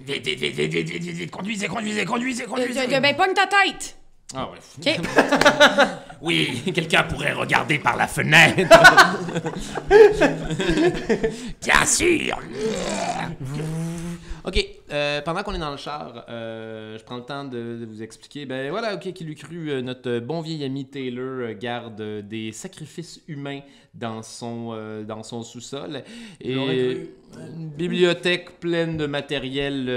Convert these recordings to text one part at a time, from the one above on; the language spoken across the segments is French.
Vite, conduisez. Ben, pogne ta tête! Ah ouais. OK. Oui, quelqu'un pourrait regarder par la fenêtre. Bien sûr. OK, pendant qu'on est dans le char, je prends le temps de vous expliquer. Ben voilà, OK, qui l'eût cru, notre bon vieil ami Taylor garde des sacrifices humains dans son sous-sol. Et une bibliothèque pleine de matériel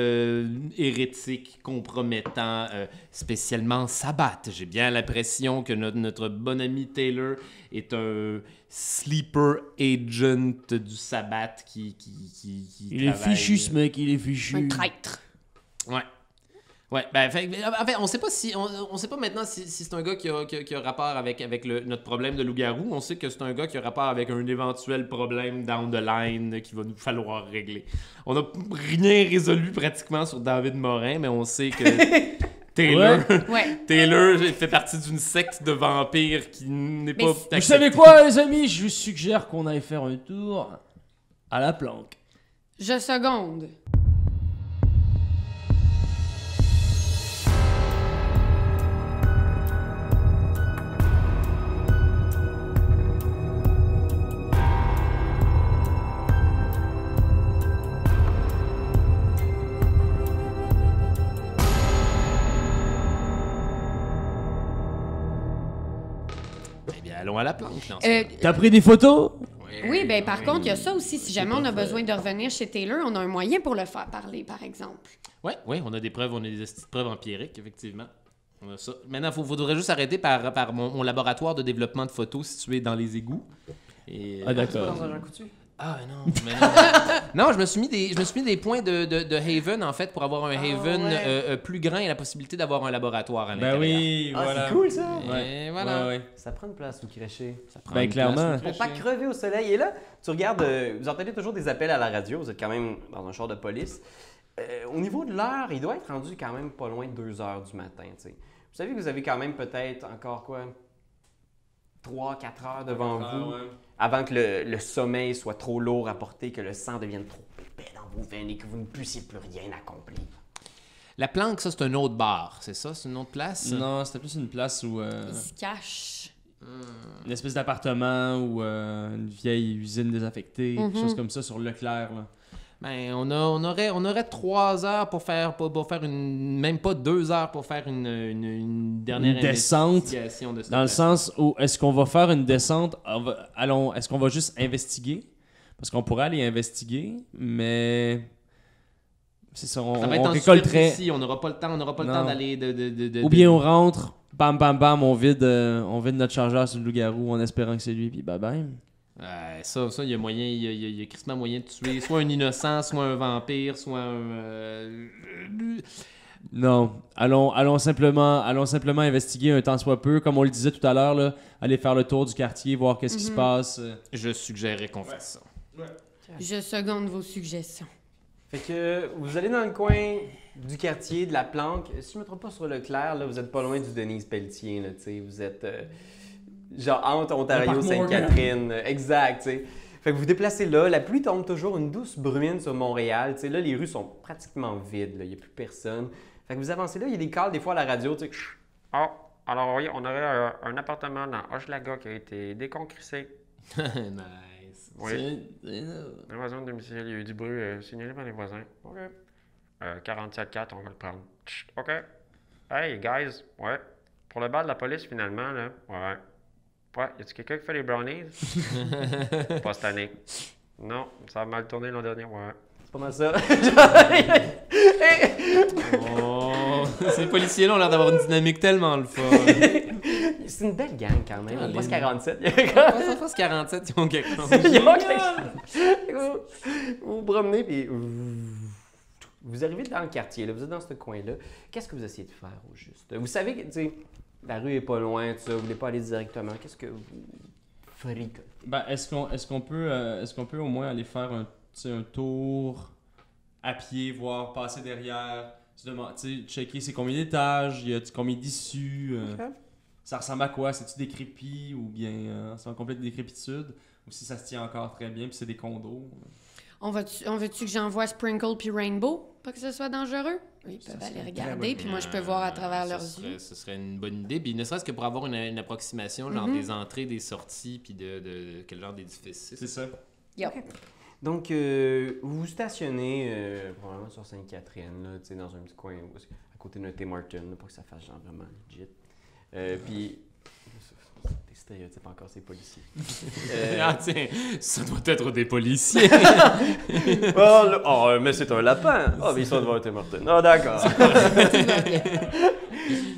hérétique, compromettant, spécialement Sabbath. J'ai bien l'impression que notre bon ami Taylor est un sleeper agent du Sabbath qui Il est travaille. fichu, ce mec, il est fichu. Un traître. Ouais. Ouais, ben, en fait, on sait pas si on sait pas maintenant si c'est un gars qui a rapport avec notre problème de loup-garou. On sait que c'est un gars qui a rapport avec un éventuel problème down the line qu'il va nous falloir régler. On n'a rien résolu pratiquement sur David Morin, mais on sait que Taylor, Ouais. Taylor fait partie d'une secte de vampires qui n'est Mais pas. Vous savez quoi, les amis? Je vous suggère qu'on aille faire un tour à la planque. Je seconde. Eh bien, allons à la planque. Non, T'as pris des photos? Oui, ben par contre, il y a ça aussi. Si jamais on a besoin de revenir chez Taylor, on a un moyen pour le faire parler, par exemple. Ouais, on a des preuves, on a des petites preuves empiriques, effectivement. On a ça. Maintenant, il faudrait juste arrêter par mon laboratoire de développement de photos situé dans les égouts. Et, Ah, d'accord. Dans un Jean Coutu. Ah non, mais non. Non, je me suis mis des points de Haven en fait pour avoir un Haven plus grand et la possibilité d'avoir un laboratoire à l'intérieur. Ben oui, Ah, voilà. c'est cool ça! Et voilà. Ouais. Ça prend une place où crêcher. Ça prend Ben, une clairement. place où Pour pas cracher. crever au soleil. Et là, tu regardes, vous entendez toujours des appels à la radio, vous êtes quand même dans un char de police. Au niveau de l'heure, il doit être rendu quand même pas loin de 2 heures du matin. T'sais. Vous savez que vous avez quand même peut-être encore quoi 3-4 heures devant vous avant que le sommeil soit trop lourd à porter, que le sang devienne trop épais dans vos veines et que vous ne puissiez plus rien accomplir. La planque, ça c'est un autre bar, c'est ça? C'est une autre place? Non, c'était plus une place où... Il se cache. une espèce d'appartement ou une vieille usine désaffectée, quelque chose comme ça sur Leclerc. Là. Ben, on aurait 3 heures pour faire même pas 2 heures pour faire une dernière Une descente, investigation de cette Dans le place. sens où est-ce qu'on va faire une descente, est-ce qu'on va juste investiguer? Parce qu'on pourrait aller investiguer, mais... C'est ça, Ça va être en récolterait... superficie, on n'aura pas le temps, Non. d'aller Ou bien on rentre, bam bam bam, on vide notre chargeur sur le loup-garou en espérant que c'est lui, puis bye bye. Ça, il y a moyen, il y a crissement moyen de tuer soit un innocent, soit un vampire, soit un... Non, allons simplement investiguer un tant soit peu, comme on le disait tout à l'heure, là, aller faire le tour du quartier, voir qu'est-ce qui se passe. Je suggérerais qu'on fasse ça. Je seconde vos suggestions. Fait que vous allez dans le coin du quartier, de la planque. Si je ne me trompe pas sur Leclerc, là, vous êtes pas loin du Denise Pelletier. Là, vous êtes genre entre Ontario, Sainte-Catherine. Exact. T'sais. Fait que vous vous déplacez là. La pluie tombe toujours, une douce bruine sur Montréal. T'sais, là, les rues sont pratiquement vides. Il n'y a plus personne. Fait que vous avancez là, il y a des calls des fois à la radio. Ah, alors oui, on aurait un appartement dans Hochelaga qui a été déconcrissé. Nice. Oui. Le voisin de domicile, il y a eu du bruit signalé par les voisins. OK. 47-4, on va le prendre. Chut, OK. Hey, guys. Ouais. Pour le bal de la police, finalement, là. Ouais. Ouais, y a-tu quelqu'un qui fait les brownies? Pas cette année. Non, ça a mal tourné l'an dernier, ouais. C'est pas mal ça. Oh, ces policiers-là ont l'air d'avoir une dynamique tellement le fun. C'est une belle gang quand même. Ah, On passe les- 47. Je pense 47, ils ont quelque chose. Ils ont quelque chose. Vous vous promenez, puis vous arrivez dans le quartier, là, vous êtes dans ce coin-là. Qu'est-ce que vous essayez de faire au juste? Vous savez que tu sais, la rue est pas loin, tout ça, vous voulez pas aller directement. Qu'est-ce que vous feriez? Ben, est-ce qu'on peut au moins aller faire un tour à pied, voir passer derrière, checker c'est combien d'étages, y a combien d'issues, ça ressemble à quoi, c'est-tu décrépit ou bien c'est en complète décrépitude, ou si ça se tient encore très bien puis c'est des condos. On veut-tu que j'envoie Sprinkle puis Rainbow pour que ce soit dangereux? Ils peuvent aller regarder, puis moi, je peux voir à travers leurs yeux. Ce serait une bonne idée. Puis ne serait-ce que pour avoir une approximation, genre des entrées, des sorties, puis de quel genre d'édifice. C'est ça. Yep. Donc, vous vous stationnez probablement sur Sainte-Catherine, là, dans un petit coin à côté d'un Tim Hortons, là, pour que ça fasse genre vraiment legit. Puis, des stéréotypes encore, c'est policiers. Ah, tiens, ça doit être des policiers. Mais c'est un lapin! Ah, mais ils sont devant un Tim Hortons. Ah, d'accord.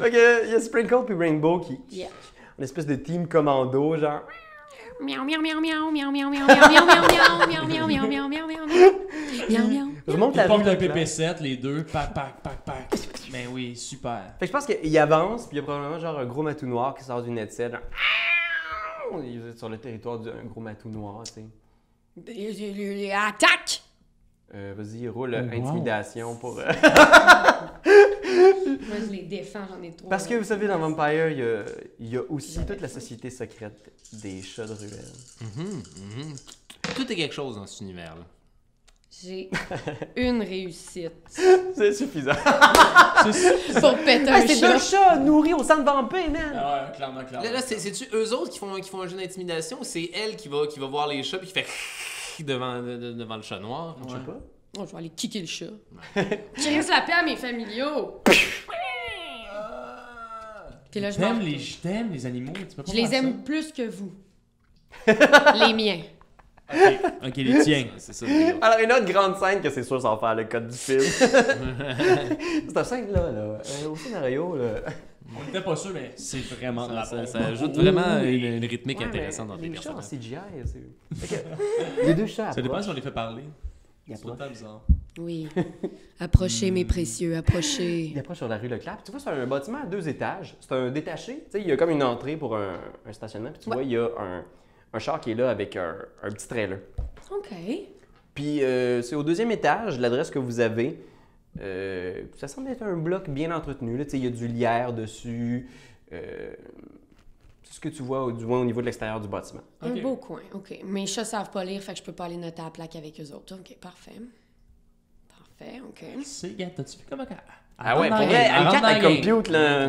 Ok, il y a Sprinkle puis Rainbow qui... Yeah. Une espèce de team commando, genre... Miaou, miaou, miaou, miaou, miaou, miaou, miaou, miaou, miaou, miaou, miaou, miaou, miaou, miaou, miaou, miaou, miaou, miaou. Remonte Ils la rue portent un Leclerc. PP7, les deux. Pac. Ben oui, super. Fait que je pense qu'il avance, puis il y a probablement genre un gros matou noir qui sort du headset. Genre... Vous êtes sur le territoire d'un gros matou noir, tu sais. Attaque! Vas-y, roule Oh, wow. intimidation pour... Moi, je les défends, j'en ai trop. Parce que vous savez, dans Vampire, il y a aussi toute la société secrète des chats de ruelle. Tout est quelque chose dans cet univers-là. J'ai une réussite C'est suffisant. pour péter un C'est chat. deux chats nourris au centre vampire, man! Ah ouais, clairement. Là, c'est-tu eux autres qui font un jeu d'intimidation ou c'est elle qui va voir les chats puis qui fait devant le chat noir? Je sais pas. Oh, je vais aller kicker le chat. Chris la paix à mes familiaux. Puis là, je m'en- T'aimes les animaux, tu peux pas Je les faire aime plus que vous. Les miens. ça? Ok, les tiens. C'est ça. le deal. Alors, une autre grande scène que c'est sûr ça va faire le code du film. Cette scène-là, au scénario, là... On était pas sûr, mais c'est vraiment de la Ça bombe. ajoute vraiment une rythmique Ouais, intéressante dans mais les les chats en personnages. CGI, c'est... Fait que, les deux chats Ça dépend approchent. si on les fait parler. Ils C'est tout le temps bizarre. Oui. Approchez, mes précieux, approchez. Il approche sur la rue Leclerc. Puis tu vois, c'est un bâtiment à 2 étages. C'est un détaché. Tu sais, il y a comme une entrée pour un stationnement. Puis tu vois, il y a un char qui est là avec un petit trailer. OK. Puis c'est au 2e étage, l'adresse que vous avez. Ça semble être un bloc bien entretenu. Là. Tu sais, il y a du lierre dessus. C'est ce que tu vois du moins au niveau de l'extérieur du bâtiment. Un Ok. beau coin. OK. Mes chats savent pas lire, fait que je peux pas aller noter à la plaque avec eux autres. OK, parfait. Parfait, OK. C'est, gars, t'as-tu vu comment... Ah ouais, pour vrai, Anne-Cat, elle compute, là.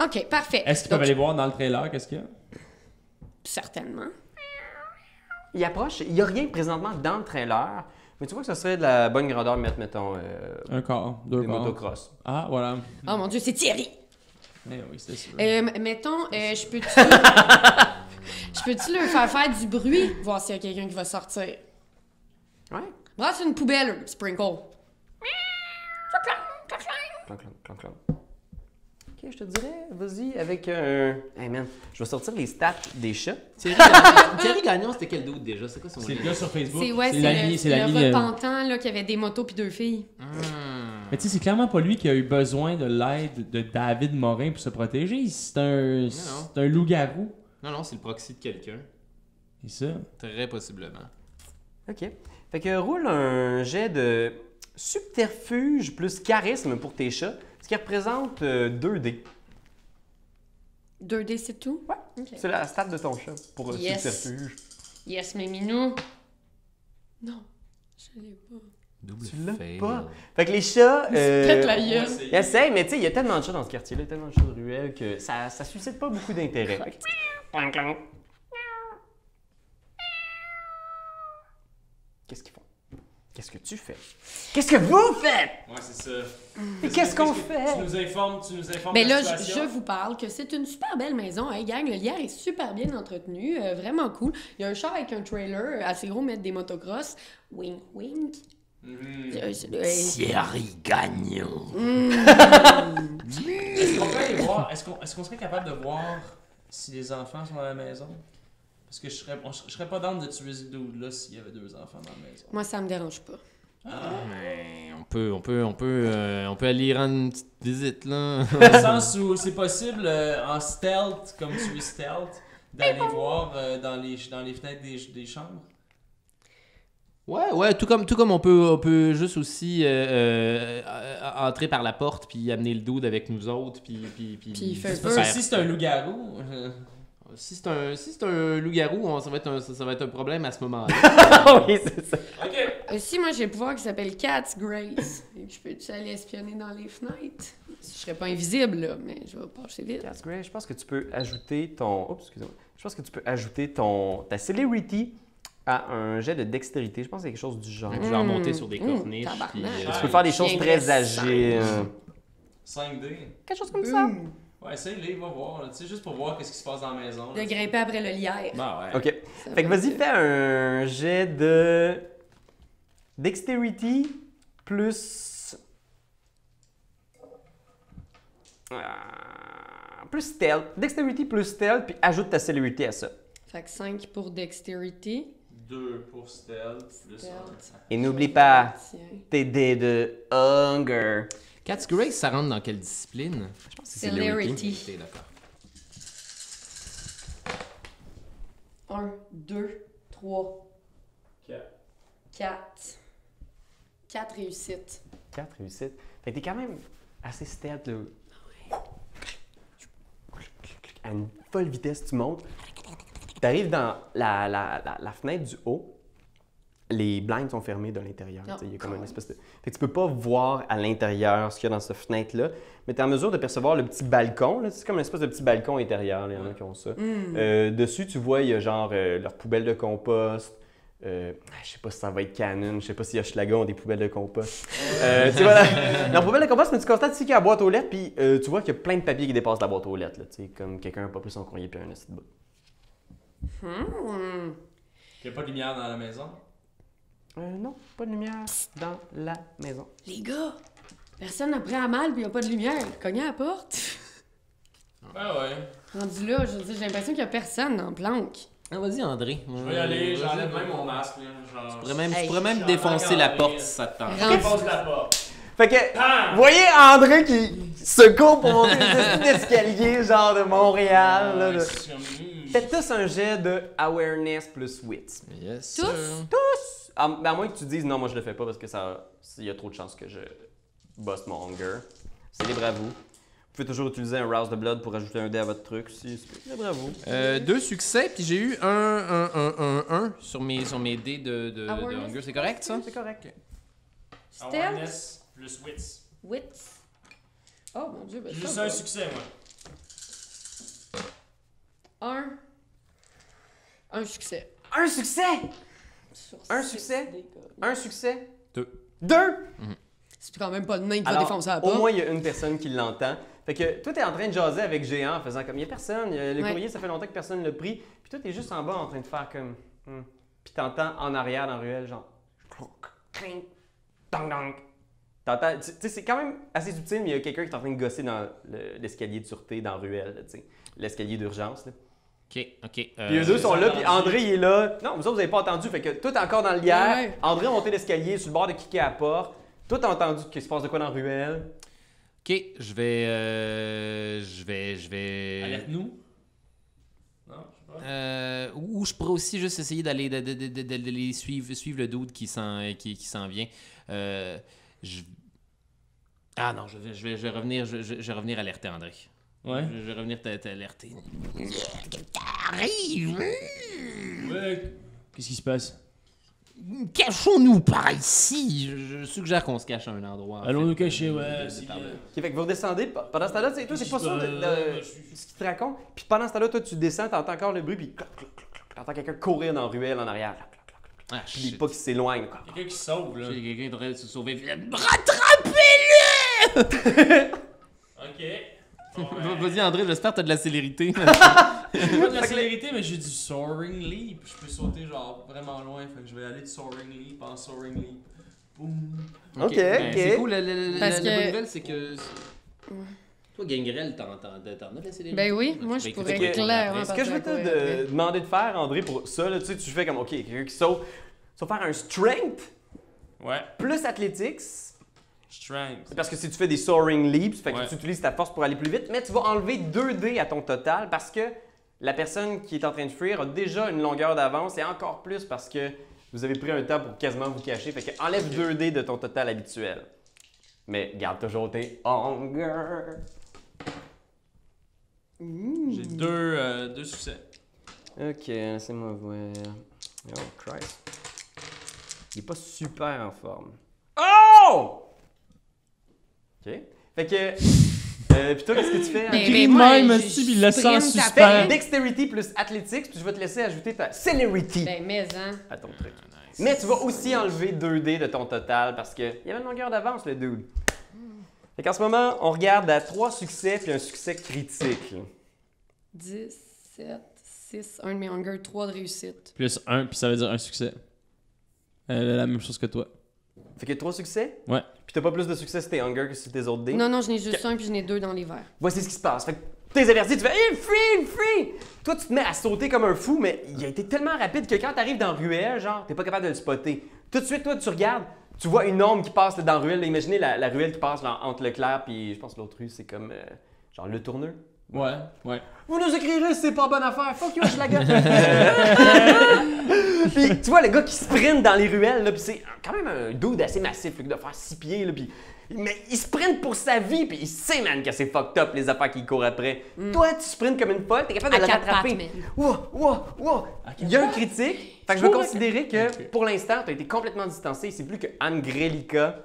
OK, parfait. Est-ce qu'ils peuvent Donc, aller voir dans le trailer, qu'est-ce qu'il y a? Certainement. Il approche. Il n'y a rien présentement dans le trailer. Mais tu vois que ça serait de la bonne grandeur de mettre, mettons, Un quart, deux des quarts. motocross. Ah, voilà. Oh mon Dieu, c'est Thierry! Eh oui, c'est sûr. Mettons, je peux-tu... je peux-tu leur faire du bruit, voir s'il y a quelqu'un qui va sortir? Ouais. Brasse une poubelle, Sprinkle. Clanc, clanc, clanc, clanc. Ok, je te dirais, vas-y avec un... Hey man, je vais sortir les stats des chats. Thierry Gagnon, c'était quel doute déjà? C'est quoi son C'est le nom? gars sur Facebook. C'est l'ami, c'est le l'ami. repentant là, qui avait des motos puis 2 filles. Mais tu sais, c'est clairement pas lui qui a eu besoin de l'aide de David Morin pour se protéger. C'est un loup-garou. Non, c'est le proxy de quelqu'un. C'est ça. Très possiblement. Ok. Fait que roule un jet de subterfuge plus charisme pour tes chats, ce qui représente 2D. 2D, c'est tout? Ouais. OK. C'est la stat de ton chat pour Yes. subterfuge. Yes, mes minous. Non, je l'ai pas. Double Tu l'as fail. pas. Fait que les chats... Pète la gueule. ils essayent, mais tu sais, il y a tellement de chats dans ce quartier-là, tellement de chats de ruelle que ça suscite pas beaucoup d'intérêt. Fait que, clang, clang. Qu'est-ce qu'ils font? Qu'est-ce que tu fais? Qu'est-ce que vous faites? Ouais, c'est ça. Et qu'est-ce qu'on fait? Tu nous informes Mais de la là, situation. je vous parle que c'est une super belle maison. Hey, gang, le lierre est super bien entretenu. Vraiment cool. Il y a un char avec un trailer assez gros, mettre des motocross. Wink, wink. Thierry Gagnon. Est-ce qu'on peut aller voir? Est-ce qu'on serait capable de voir si les enfants sont à la maison? Parce que je serais pas down de tuer ce dude-là s'il y avait 2 enfants dans la maison. Moi, ça me dérange pas. Mais on peut aller rendre une petite visite, là. Dans le sens où c'est possible, en stealth, comme tu es stealth, d'aller voir dans les fenêtres des chambres. Ouais, tout comme on peut juste aussi entrer par la porte puis amener le dude avec nous autres puis Puis il fait Parce que peur. si c'est un loup-garou... Si c'est un loup-garou, ça va être un problème à ce moment-là. Oui, c'est ça. Si moi j'ai un pouvoir qui s'appelle Cat's Grace, et que je peux-tu aller espionner dans les fenêtres? Je serais pas invisible, là, mais je vais passer vite. Cat's Grace, je pense que tu peux ajouter ton... Oups, excusez-moi. Je pense que tu peux ajouter ta Celerity à un jet de dextérité. Je pense que c'est quelque chose du genre. Je vais remonter sur des corniches. tabarnak. puis, Tu peux faire des choses Chien très dressant. agiles. 5D. Quelque chose comme ça. Ouais, essaye-les, va voir. Tu sais, juste pour voir qu'est-ce qui se passe dans la maison. De grimper après le lierre. Bah ouais. OK. Ça Fait que va vas-y, être- fais un jet de dexterity plus... plus stealth. Dexterity plus stealth, puis ajoute ta celerity à ça. Fait que 5 pour Dexterity. 2 pour stealth, plus Stealth. Et n'oublie pas Tiens. tes dés de hunger. Cat's Grace, ça rentre dans quelle discipline? Je pense que Celerity. Ok, d'accord. 1, 2, 3, 4. 4 réussites. 4 réussites. Fait que t'es quand même assez stealth, là. À une folle vitesse, tu montes. T'arrives dans la fenêtre du haut. Les blinds sont fermés de l'intérieur. Non. Il y a comme une espèce de... Fait que tu peux pas voir à l'intérieur ce qu'il y a dans cette fenêtre-là, mais tu es en mesure de percevoir le petit balcon. Là. C'est comme une espèce de petit balcon intérieur. Là. Il y en a qui ont ça. Dessus, tu vois, il y a genre leur poubelle de compost. Je sais pas si ça va être canon. Je sais pas si Hochelaga ont des poubelles de compost. Tu sais, voilà. Leur poubelle de compost, mais tu constates ici qu'il y a la boîte aux lettres, puis tu vois qu'il y a plein de papiers qui dépassent la boîte aux lettres. Là, tu sais, comme quelqu'un n'a pas pris son courrier puis un esti de bout. Il n'y a pas de lumière dans la maison. Non, pas de lumière dans la maison. Les gars, personne n'a pris à mal puis il n'y a pas de lumière. Cognez à la porte. Ouais. Rendu là, je veux dire, j'ai l'impression qu'il n'y a personne dans le planque. Ah, vas-y, André. Je vais y aller, j'enlève même mon masque. Là, genre... Tu pourrais même je suis défoncer en la train porte de si ça te tente. Rendu- Défonce la porte. Fait que, Bam! vous voyez André qui se court pour monter les escaliers genre de Montréal. Là, Ouais, de- c'est comme, Faites tous un jet de awareness plus wits. Yes. Tous? sir. Tous! À moins que tu dises non, moi je le fais pas parce que il y a trop de chances que je bosse mon hunger. C'est libre à vous. Vous pouvez toujours utiliser un Rouse de Blood pour ajouter un dé à votre truc aussi. C'est libre à vous. 2 succès, puis j'ai eu un sur mes dés de Awareness. hunger. C'est correct, ça? C'est correct. Stealth, Awareness plus wits. wits. Oh mon dieu, ben Juste ça un va. succès, moi. Un succès. Un succès! Sur Un six succès? dégâts. Un succès? 2. 2! C'est quand même pas le nain qui va Alors, défoncer la au porte. moins, il y a une personne qui l'entend. Fait que toi, t'es en train de jaser avec Géant en faisant comme, il y a personne, le Ouais. courrier, ça fait longtemps que personne ne l'a pris. Puis toi, t'es juste en bas en train de faire comme, Puis t'entends en arrière dans la ruelle, genre, clink, dong dong. T'entends, tu sais, c'est quand même assez subtil, mais il y a quelqu'un qui est en train de gosser dans l'escalier de sûreté dans la ruelle, là, tu sais, l'escalier d'urgence. Là. Ok. Puis eux deux sont là, puis entendu. André, il est là. Non, vous autres, vous avez pas entendu, fait que toi, t'es encore dans le lierre. Ouais. André a monté l'escalier sur le bord de kicker à la porte. Toi, t'as entendu qu'il se passe de quoi dans la ruelle. Ok, je vais. Alerte-nous. Non, je sais pas. Ou je pourrais aussi juste essayer d'aller suivre le dude qui s'en vient. Ah non, je vais revenir, je vais revenir alerter André. Ouais. Je vais revenir t'alerter. Arrive! Ouais. Qu'est-ce qui se passe? Cachons-nous par ici! Je suggère qu'on se cache à un endroit. en Allons fait, nous cacher, de- ouais. de- c'est de- bien. Ok, fait que vous redescendez. Pendant ce temps-là, tu sais, toi, c'est pas sûr de moi, je suis- ce qu'il te raconte. Puis pendant ce temps-là, toi, tu descends, t'entends encore le bruit, puis clac, clac, clac, clac, t'entends quelqu'un courir dans la ruelle en arrière. Clac, clac, clac, clac. Ah, Puis les shit. pas qui s'éloignent. Quelqu'un qui se sauve, là. J'ai quelqu'un qui devrait se sauver. Ok. Vas-y André, j'espère que t'as de la célérité. J'ai pas de la célérité, mais j'ai du Soaring Leap. Je peux sauter genre vraiment loin. Fait que je vais aller de Soaring Leap en Soaring Leap. Boum. Ok, Ben, ok. C'est cool. La Parce bonne que- nouvelle, c'est que. Toi, Gangrel, t'en as de la célérité? Ben oui, moi, je Ben, écoute, pourrais Fait que, clairement ce que je vais partir à te courir après. demander de faire, André, pour ça, là, tu sais, tu fais comme, ok, quelqu'un qui saute. Tu vas faire un strength Ouais. plus athletics. Strength. Parce que si tu fais des soaring leaps, fait que Ouais. tu utilises ta force pour aller plus vite, mais tu vas enlever 2 dés à ton total parce que la personne qui est en train de fuir a déjà une longueur d'avance et encore plus parce que vous avez pris un temps pour quasiment vous cacher. Fait que enlève 2 dés de ton total habituel. Mais garde toujours tes hunger. J'ai deux succès. Ok, laissez-moi voir. Oh, Christ. Il est pas super en forme. Oh! Ok. Fait que. Puis toi, qu'est-ce que tu fais? Ben, moi, même je- si je il le sent sprint suspect. après. Dexterity plus Athletics, puis je vais te laisser ajouter ta Celerity Ben, mais, hein. à ton truc. Mais tu vas aussi enlever 2 dés de ton total parce qu'il y avait une longueur d'avance, le dude. Fait qu'en ce moment, on regarde à 3 succès puis un succès critique. là. 10, 7, 6, 1 de mes hunger, 3 de réussite. Plus 1, puis ça veut dire un succès. La même chose que toi. Fait que 3 succès, Ouais. puis t'as pas plus de succès sur tes hunger que sur tes autres dés. Non, non, j'en ai juste un, puis j'en ai 2 dans les verres. Voici ce qui se passe. Fait que t'es averti, tu fais hey, free! Toi, tu te mets à sauter comme un fou, mais il a été tellement rapide que quand t'arrives dans la ruelle, genre, t'es pas capable de le spotter. Tout de suite, toi, tu regardes, tu vois une ombre qui passe là, dans la ruelle. Là, imaginez la ruelle qui passe là, entre Leclerc, puis je pense que l'autre rue, c'est comme genre Le Tourneux. Ouais. Vous nous écrirez si c'est pas bonne affaire. Fuck you, je la gueule. Puis tu vois le gars qui sprint dans les ruelles, là, puis c'est quand même un dude assez massif, il doit faire 6 pieds, là, puis mais il sprint pour sa vie, puis il sait, man, que c'est fucked up les affaires qu'il court après. Toi, tu sprintes comme une folle, t'es capable de À le quatre rattraper. pattes, Wow! Il y a un critique. Fait que je vais considérer que pour l'instant, t'as été complètement distancé. C'est plus que Angrelica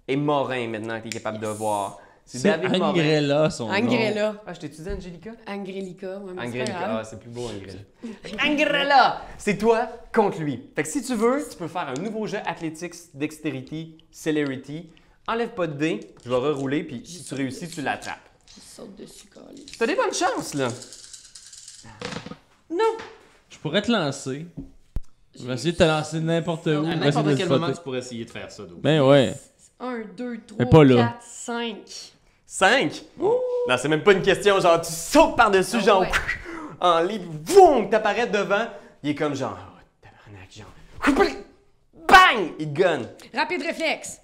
et Morin maintenant que t'es capable de voir. C'est David Morin. Angrella, son nom. Angrella. Ah, je t'ai dit Angelica? Angrelica, ouais, mais c'est pas Angrelica, grave. ah, c'est plus beau, Angrella. Angrella! C'est toi contre lui. Fait que si tu veux, tu peux faire un nouveau jeu Athletics, Dexterity, Celerity. Enlève pas de dés, je vais rerouler, puis si tu réussis, tu l'attrapes. Je saute dessus, câlisse. T'as des bonnes chances, là. Non! Je pourrais te lancer. Je vais essayer de te lancer n'importe où. À Je vais essayer de n'importe le quel spotter. moment, tu pourrais essayer de faire ça, donc. Ben ouais. 1, 2, Mais 3, pas là. 4, 5. 5? Non, c'est même pas une question, genre tu sautes par-dessus, genre ouais. en lit, boum, t'apparais devant. Il est comme genre, oh, tabarnak, genre. Bang! Il te gun. Rapide réflexe.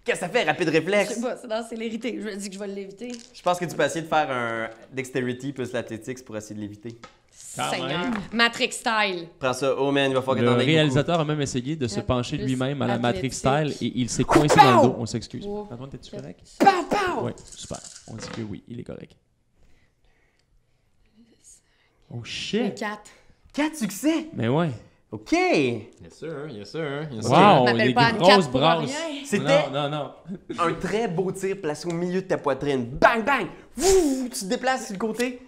Qu'est-ce que ça fait, rapide Je réflexe? sais pas, c'est dans la célérité. Je me dis que je vais l'éviter. Je pense que tu peux essayer de faire un Dexterity plus l'Athletics pour essayer de l'éviter. Quand Seigneur. même. Matrix style. Prends ça, oh man, il va falloir que Le t'en aies réalisateur a même essayé de se pencher Plus lui-même à la Matrix athlétique. style et il s'est coincé dans le dos. On s'excuse. Oh. Antoine, t'es-tu correct? Pow, pow! Ouais, super. On dit que oui, il est correct. Oh Et shit! 4. 4 succès! Mais ouais. OK! Yes sir, yes sir. Wow, m'appelle des pas Anne grosses 4 pour brasses. rien. C'était Non. un très beau tir placé au milieu de ta poitrine. Bang, bang! Wouh! Tu te déplaces sur le côté.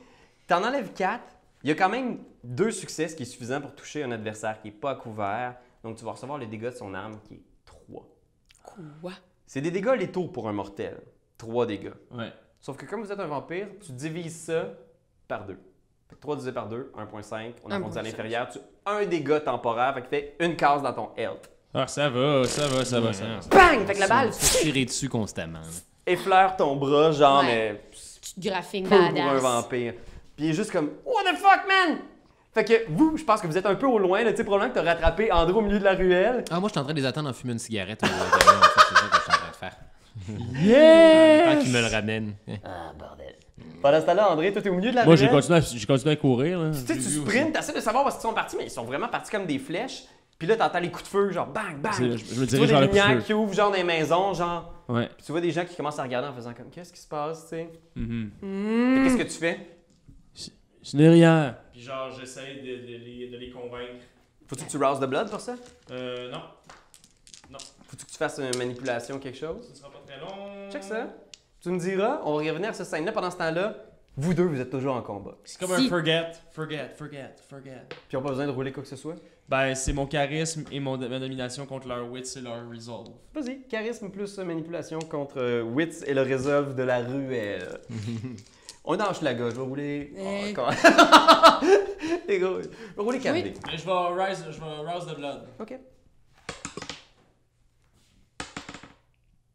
T'en enlèves 4. Il y a quand même 2 succès, ce qui est suffisant pour toucher un adversaire qui n'est pas à couvert. Donc tu vas recevoir les dégâts de son arme qui est 3. Quoi? C'est des dégâts létaux pour un mortel. 3 dégâts. Ouais. Sauf que comme vous êtes un vampire, tu divises ça par 2. Fait que 3 divisé par 2, 1.5. On arrondit à 1.5. l'intérieur. Tu as un dégât temporaire, fait qu'il fait une case dans ton health. Ah, ça va. Bang! Fait que la balle Tirer dessus constamment. effleure ton bras, genre, Ouais. mais Petite graphique peu pour un badass. vampire. Puis il est juste comme What the fuck, man? Fait que vous, je pense que vous êtes un peu au loin, là, tu sais, probablement que t'as rattrapé André au milieu de la ruelle. Ah, moi, je suis en train de les attendre en fumant une cigarette. En fait, c'est ça que je suis en train de faire. Yeah! Tant qu'ils me le ramènent. Ah, bordel. Pendant ce temps-là, André, toi, t'es au milieu de la Moi, ruelle. j'ai continué à courir. Là. Tu sais, tu sprints, t'essaies de savoir où est-ce qu'ils sont partis, mais ils sont vraiment partis comme des flèches. Puis là, t'entends les coups de feu, genre bang, bang. Je me Tu dirais vois genre des le coup de lumières feu. qui ouvrent, genre dans les maisons, genre. Ouais. Puis tu vois des gens qui commencent à regarder en faisant comme qu'est-ce qui se passe, tu sais. Mhm. Fait qu'est-ce que tu fais? Ce n'est rien. Puis genre, j'essaie de les convaincre. Faut-tu que tu rouses de blood pour ça? Non. Faut-tu que tu fasses une manipulation, quelque chose? Ce sera pas très long. Check ça. Tu me diras, on va revenir à cette scène-là. Pendant ce temps-là, vous deux, vous êtes toujours en combat. C'est comme un forget. Puis on n'a pas besoin de rouler quoi que ce soit. Ben, c'est mon charisme et ma domination contre leur wits et leur resolve. Vas-y, charisme plus manipulation contre wits et le resolve de la ruelle. On est dans Schlaga, je vais rouler. Hey. Oh, les gars, je vais rouler 4 dés. Je vais rouse the blood. Ok.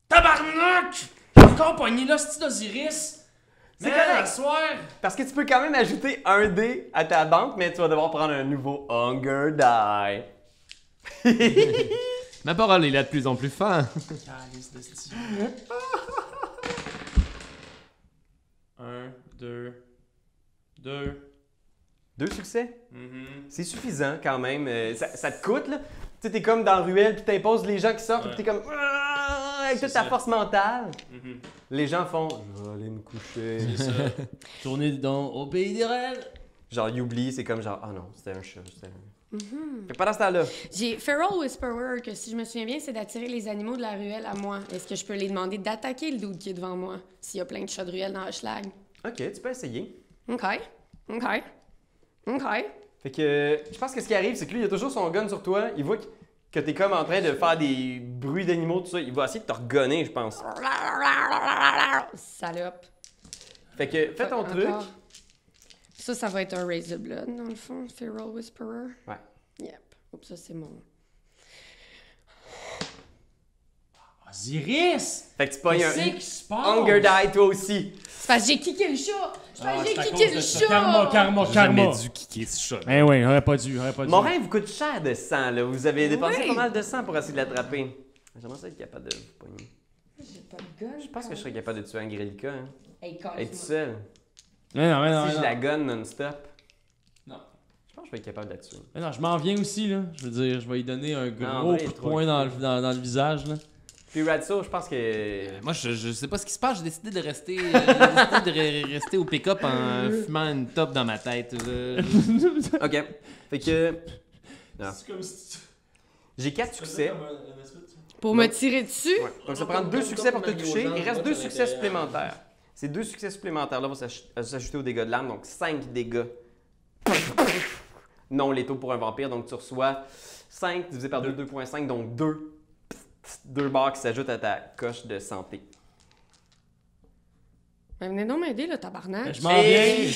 Tabarnak! J'ai encore pogné l'hostie d'Osiris! C'est correct. Soir! Parce que tu peux quand même ajouter un dé à ta banque, mais tu vas devoir prendre un nouveau Hunger Die. Ma parole est là de plus en plus fin. Calice de style. 1, 2. 2 succès? C'est suffisant quand même. Ça te coûte, là. Tu sais, t'es comme dans la ruelle, puis t'imposes les gens qui sortent, puis t'es comme. avec toute ta force mentale. Les gens font « Je vais aller me coucher. » C'est ça. Tourner au pays des rêves. Genre, ils oublient, c'est comme genre « Ah non, c'était un chat. Fait que pendant ce temps-là, J'ai Feral Whisperer, que si je me souviens bien, c'est d'attirer les animaux de la ruelle à moi. Est-ce que je peux les demander d'attaquer le dude qui est devant moi s'il y a plein de chats de ruelle dans Hochelag? OK, tu peux essayer. OK. Fait que je pense que ce qui arrive, c'est que lui, il a toujours son gun sur toi. Il voit que t'es comme en train de faire des bruits d'animaux, tout ça. Il va essayer de te regonner, je pense. Salope. Fait que fais ton truc. Encore. Ça va être un Raise the Blood, dans le fond. Feral Whisperer. Ouais. Yep. Oups, ça, c'est mon... Osiris! Fait que tu pognes un Qu'est-ce qui se passe? Hunger Die, toi aussi. C'est parce que j'ai kické le chat! C'est parce que j'ai kické le chat! Karma. J'ai jamais dû kicker ce chat. Ben oui, j'aurais pas dû. Morin vous coûte cher de sang, là. Vous avez dépensé pas mal de sang pour essayer de l'attraper. J'aimerais ça être capable de vous pogner. J'ai pas de gun. Je pense que je serais capable de tuer Angrelica, hein. Hey, Elle est toute seule. Non. Si je la gonne non-stop. Non. Je pense que je vais être capable de la tuer. Mais non, je m'en viens aussi, là. Je veux dire, je vais lui donner un gros vrai, coup de trop poing dans le visage, là. Puis Radso, je pense que. Moi, je sais pas ce qui se passe. J'ai décidé de rester, rester au pick-up en fumant une top dans ma tête. Ok. Fait que. Non. C'est comme si J'ai 4 succès. Pour me tirer dessus? Ouais. Donc ça prend 2 succès pour te toucher. Il reste 2 succès supplémentaires. Ces 2 succès supplémentaires-là vont s'ajouter aux dégâts de l'âme, donc 5 dégâts non létaux pour un vampire. Donc tu reçois 5 divisé par 2, 2.5, donc 2 barres qui s'ajoutent à ta coche de santé. Ben, venez donc m'aider, là, tabarnak. Je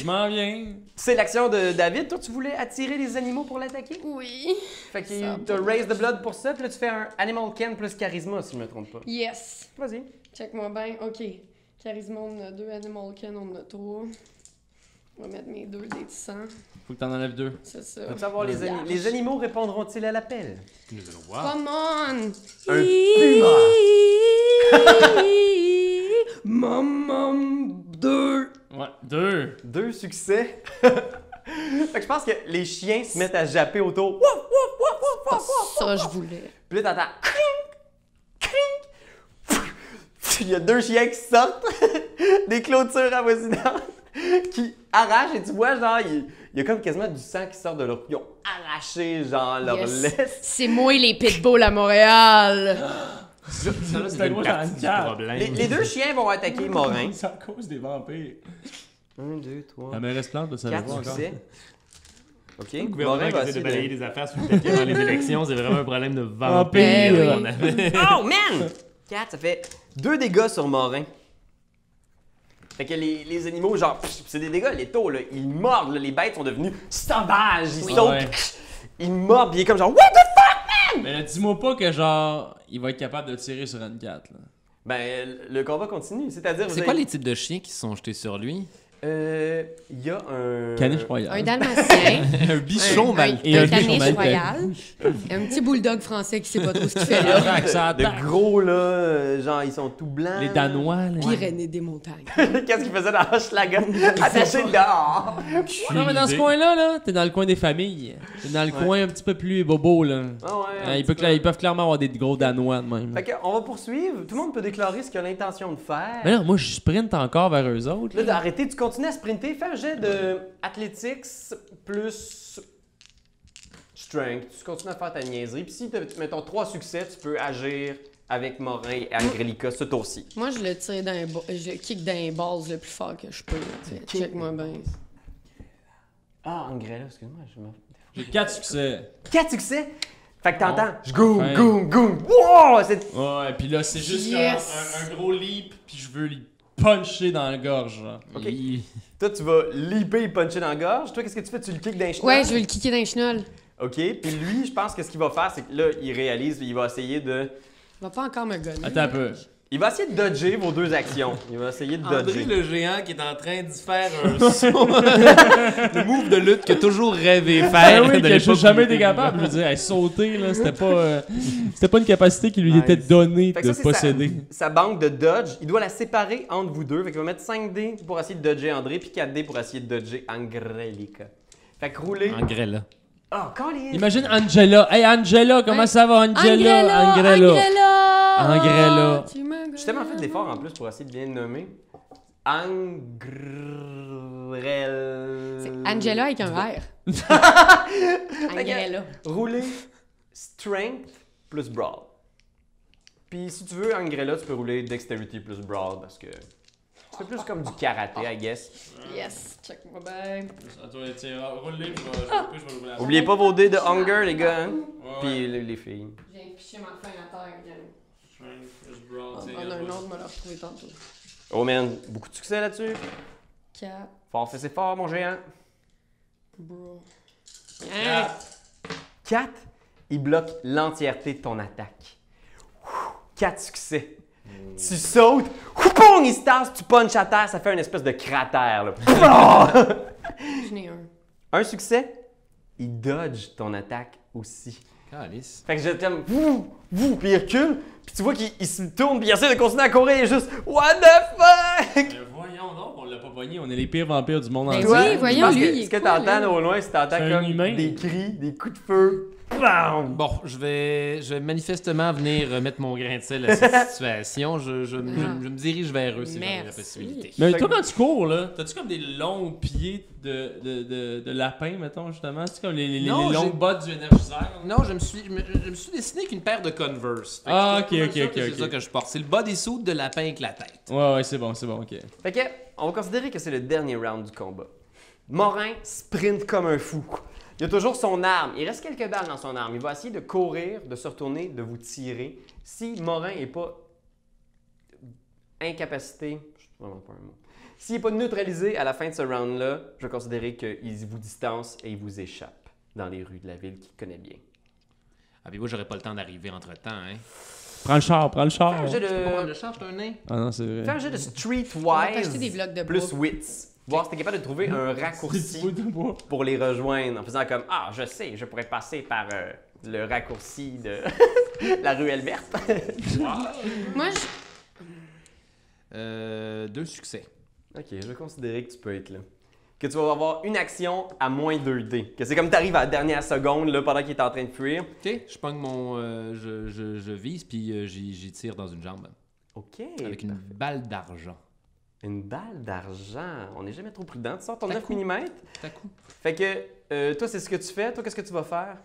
m'en viens. C'est l'action de David. Toi, tu voulais attirer les animaux pour l'attaquer? Oui. Fait que Ça tu as va. raise the blood pour ça, puis là tu fais un Animal Ken plus Charisma, si je me trompe pas. Yes. Vas-y. Check-moi bien. OK. Charisme, on en a 2. Animal Ken, on en a 3. On va mettre mes 2 dés de sang. Faut que t'en enlèves 2. C'est ça. Veux-tu savoir les animaux répondront-ils à l'appel? Nous allons voir. Come on! Un Maman 2. Ouais, 2. 2 succès. Fait que je pense que les chiens se mettent à japper autour. Wouf, wouf, wouf, wouf, wouf, wouf. Ça, je voulais. Puis là, t'entends crink, crink. Il y a 2 chiens qui sortent des clôtures avoisinantes qui arrachent et tu vois, genre, il y a comme quasiment du sang qui sort de leur... Ils ont arraché, genre, leur Yes. laisse. C'est moi les pitbulls à Montréal. Ça, là, C'est c'est gros une dans partie le du cadre. problème. Les 2 chiens vont attaquer Morin. C'est à cause des vampires. 1, 2, 3, La mairesse Plante, de ça 4 encore. succès. OK. Le gouvernement Morin qui va essaie de essayer balayer des affaires sur le papier avant les élections, c'est vraiment un problème de Vampire. vampire Eh qu'on avait. Oh, man! 4, ça fait 2 dégâts sur Morin. Fait que les animaux, genre, c'est des dégâts létaux, là. Ils mordent, là. Les bêtes sont devenues sauvages. Ils sautent. Ouais. Ils mordent, puis il est comme genre, what the fuck? Mais là, dis-moi pas que genre, il va être capable de tirer sur N4, là. Ben, le combat continue. C'est-à-dire, C'est quoi les types de chiens qui se sont jetés sur lui? Il y a un... Caniche royal. Un dalmatien. Un bichon mal. Et un un bichon caniche maltais. royal. Un petit bulldog français qui sait pas trop ce qu'il fait là. Attaque, ça De attaque. gros, là, genre, ils sont tout blancs. Les Danois, là. Pyrénées des montagnes. Qu'est-ce qu'ils faisaient dans Hochelaga? Attachés dehors. Non, mais dans ce coin-là, t'es dans le coin des familles. T'es dans le coin un petit peu plus bobo, là. Ah ouais, Ils peuvent clairement avoir des gros Danois de même. Fait qu'on va poursuivre. Tout le monde peut déclarer ce qu'il a l'intention de faire. Mais non, moi, je sprinte encore vers eux autres. Là, Là. d'arrêter, tu continues à sprinter. Fais un jet de athletics plus strength. Tu continues à faire ta niaiserie. Puis si tu as, mettons, 3 succès, tu peux agir avec Morin et Angrelica ce tour-ci. Moi, je le tire je le kick dans les balls le plus fort que je peux. Check-moi bien. Ah, Angrella, excuse-moi. J'ai 4 succès. 4 succès? Fait que t'entends, Oh. je goum, Enfin. goum, goum. Wow! C'est... Ouais, puis là, c'est juste Yes! un gros leap, puis je veux lui puncher dans la gorge, genre. OK. Toi, tu vas leaper et puncher dans la gorge. Toi, qu'est-ce que tu fais? Tu le kicks dans les chenolles? Ouais, je vais le kicker dans les chenolles. OK. Puis lui, je pense que ce qu'il va faire, c'est que là, il réalise, il va essayer de... Il va pas encore me gonner. Attends un peu. Il va essayer de dodger vos 2 actions. Il va essayer de André dodger. le géant qui est en train d'y faire un saut. Le move de lutte qu'il a toujours rêvé faire. Ah oui, de que j'ai l'époque jamais où il été était capable. Je veux dire, sauter, là, c'était pas une capacité qui lui Nice. était donnée Fait que de ça, c'est posséder. sa banque de dodge. Il doit la séparer entre vous deux. Fait qu'il va mettre 5 dés pour essayer de dodger André, puis 4 dés pour essayer de dodger Angrelica. Fait que roulez. En grès, là. Oh, Colin! Imagine Angela. Hey Angela, comment ça va Angela? Angrella! Angrella. Tu m'as J'ai tellement fait d'efforts en plus pour essayer de bien le nommer. Angrel. C'est Angela avec un R. Angrella. Rouler strength plus brawl. Puis si tu veux Angrella, tu peux rouler dexterity plus brawl parce que c'est plus comme du karaté, I guess. Yes, check-moi bien. Attends, tiens, roule-les, je vais rouler à Oubliez pas vos dés de hunger, les gars. Hein? Ouais. Puis les filles. J'ai piché ma fin à terre, gang. Strength plus brawl, On tiens, a un regarde, autre, me l'a retrouvé tantôt. Oh man, beaucoup de succès là-dessus. 4, Fort, c'est fort, mon géant. bro. 4, il bloque l'entièreté de ton attaque. 4 succès. Tu sautes, boum, il se tasse, tu punches à terre, ça fait une espèce de cratère. Là. J'en ai un. Un succès, il dodge ton attaque aussi. Calice. Fait que je t'aime, puis il recule, puis tu vois qu'il se tourne, puis il essaie de continuer à courir, il est juste What the fuck? Mais voyons donc, on l'a pas pogné, on est les pires vampires du monde Ben entier. oui, je voyons, pense lui, que il est ce que cool, t'entends là. là, au loin, c'est t'entends C'est un comme humain. des cris, des coups de feu. Bam! Bon, je vais manifestement venir mettre mon grain de sel à cette situation. Je me dirige vers eux si j'en ai la Merci. possibilité. Mais Fait toi, que- quand tu cours, là, t'as-tu comme des longs pieds de lapin, mettons, justement? C'est comme les Non, longues j'ai- bottes du énergiseur? Non, je me suis dessiné avec une paire de Converse. Fait que Ah, c'est pas mal ok, ça ok, que ok, C'est ça ok. que je porte. C'est le bodysuit de lapin avec la tête. Ouais, c'est bon, ok. Fait que, on va considérer que c'est le dernier round du combat. Morin sprint comme un fou. Il a toujours son arme. Il reste quelques balles dans son arme. Il va essayer de courir, de se retourner, de vous tirer. Si Morin n'est pas incapacité, je sais vraiment pas un mot. S'il n'est pas neutralisé à la fin de ce round-là, je vais considérer qu'il vous distance et il vous échappe dans les rues de la ville qu'il connaît bien. Ah, puis moi, j'aurais pas le temps d'arriver entre-temps, hein. Prends le char. Fais un jet Le de, charge, t'es un nain. Ah non, c'est vrai. fais un jet de On va t'acheter des streetwise blocs de bois. plus wits. Voir si t'es capable de trouver un raccourci pour les rejoindre en faisant comme Ah, je sais, je pourrais passer par le raccourci de la ruelle verte. Moi, 2 succès. Ok, je vais considérer que tu peux être là. Que tu vas avoir une action à moins 2D. Que c'est comme t'arrives à la dernière seconde là, pendant qu'il est en train de fuir. Ok, je pogne mon. Je vise, puis j'y tire dans une jambe. Ok. Avec une balle d'argent. Une balle d'argent. On n'est jamais trop prudent. Tu sors ton T'as 9 coup. mm. T'as coup. Fait que toi, c'est ce que tu fais. Toi, qu'est-ce que tu vas faire?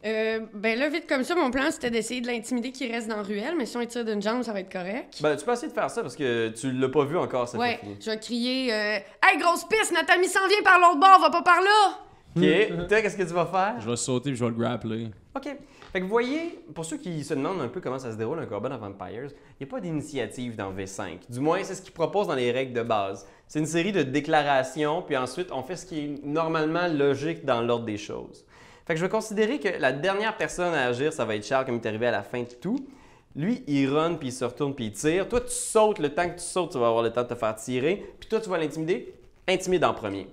ben là, vite comme ça, mon plan, c'était d'essayer de l'intimider qu'il reste dans la ruelle, mais si on tire d'une jambe, ça va être correct. Ben, tu peux essayer de faire ça parce que tu l'as pas vu encore, ça Ouais, fait je vais crier Hey, grosse piste, notre ami s'en vient par l'autre bord, va pas par là! Ok. Toi, qu'est-ce que tu vas faire? Je vais sauter puis je vais le grappler. OK. Fait que vous voyez, pour ceux qui se demandent un peu comment ça se déroule un combat dans Vampires, il n'y a pas d'initiative dans V5. Du moins, c'est ce qu'ils proposent dans les règles de base. C'est une série de déclarations, puis ensuite, on fait ce qui est normalement logique dans l'ordre des choses. Fait que je vais considérer que la dernière personne à agir, ça va être Charles, comme il est arrivé à la fin de tout. Lui, il run, puis il se retourne, puis il tire. Toi, tu sautes. Le temps que tu sautes, tu vas avoir le temps de te faire tirer. Puis toi, tu vas l'intimider. Intimide en premier.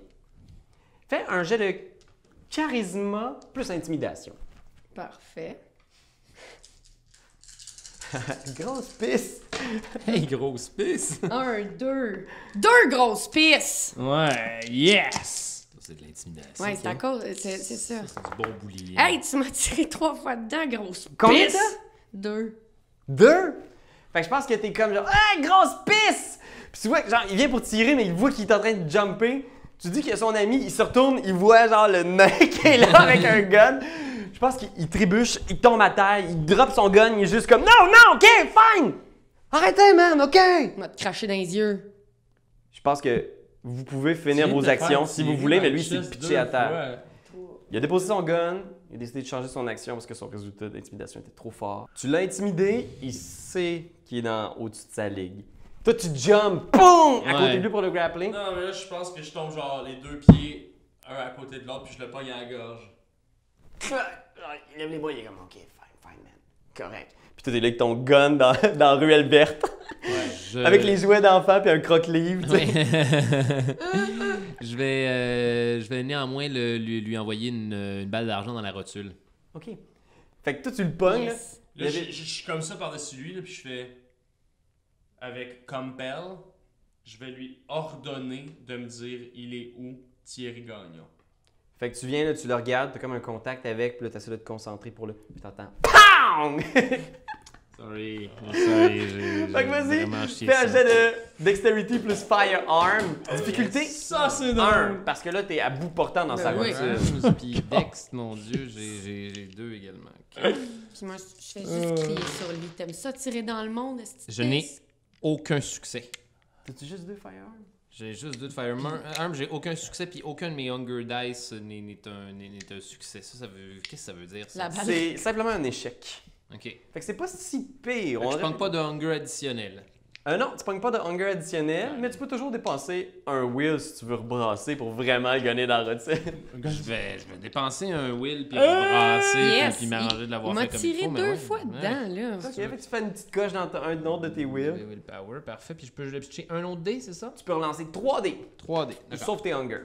Fais un jet de charisme plus intimidation. Parfait. Grosse piste! Hey, grosse pisse! 1, 2. 2 grosses pistes! Ouais, yes! C'est de l'intimidation. Ouais, c'est à cause. C'est ça. C'est du bon boulier. Hey, tu m'as tiré 3 fois dedans, grosse Combien pisse! t'as? 2. 2? Fait que je pense que t'es comme genre, hey, grosse pisse! Puis tu vois que genre, il vient pour tirer, mais il voit qu'il est en train de jumper. Tu dis que son ami, il se retourne, il voit genre le nain qui est là avec un gun. Je pense qu'il trébuche, il tombe à terre, il drop son gun, il est juste comme, non, non, ok, fine! Arrêtez, man, ok! Il m'a te craché dans les yeux. Je pense que vous pouvez finir vos actions si vous voulez, mais lui, il s'est pitché à terre. Il a déposé son gun, il a décidé de changer son action parce que son résultat d'intimidation était trop fort. Tu l'as intimidé, il sait qu'il est au-dessus de sa ligue. Toi, tu jumps, boum, à côté de lui pour le grappling. Non, mais là, je pense que je tombe genre les deux pieds, un à côté de l'autre, puis je le pogne à la gorge. Il lève les bras, il est comme, ok, fine, man, correct. Puis toi, t'es là avec ton gun dans Ruelle Verte, avec les jouets d'enfants puis un croque-livre, tu sais. Je vais néanmoins lui envoyer une balle d'argent dans la rotule. Ok. Fait que toi, tu le pognes, Yes. Là, je suis comme ça par-dessus lui, là, puis je fais. Avec Compel, je vais lui ordonner de me dire il est où Thierry Gagnon. Fait que tu viens, là, tu le regardes, t'as comme un contact avec, puis là, t'essaies de te concentrer pour le... Puis t'entends POUNG! Sorry, Fait que vas-y, fais un jet de Dexterity plus Firearm. Difficulté Ça, c'est 1, drôle. parce que là, t'es à bout portant dans sa oui. voiture. Puis Dex, mon Dieu, j'ai 2 également. Puis moi, je fais juste crier sur lui. T'aimes ça, tirer dans le monde? Je n'ai aucun succès. T'as-tu juste 2 Firearm? J'ai juste 2 de Firearm. J'ai aucun succès, puis aucun de mes Hunger Dice n'est un succès. Ça veut... Qu'est-ce que ça veut dire, ça? La balle. C'est simplement un échec. OK. Fait que c'est pas si pire. Je prends pas de Hunger additionnel. Non, tu pognes pas de Hunger additionnel, mais tu peux toujours dépenser un Will si tu veux rebrasser pour vraiment gagner dans la routine. Je vais dépenser un Will, puis rebrasser, Yes! puis m'arranger de l'avoir fait comme il Il faut. m'a tiré 2 fois dedans, là. Ok, fait que tu fais une petite coche dans un autre de tes Will. Willpower, parfait. Puis je peux pitcher un autre dé, c'est ça? Tu peux relancer 3 dés, 3 dés. D'accord. sauf tes Hunger.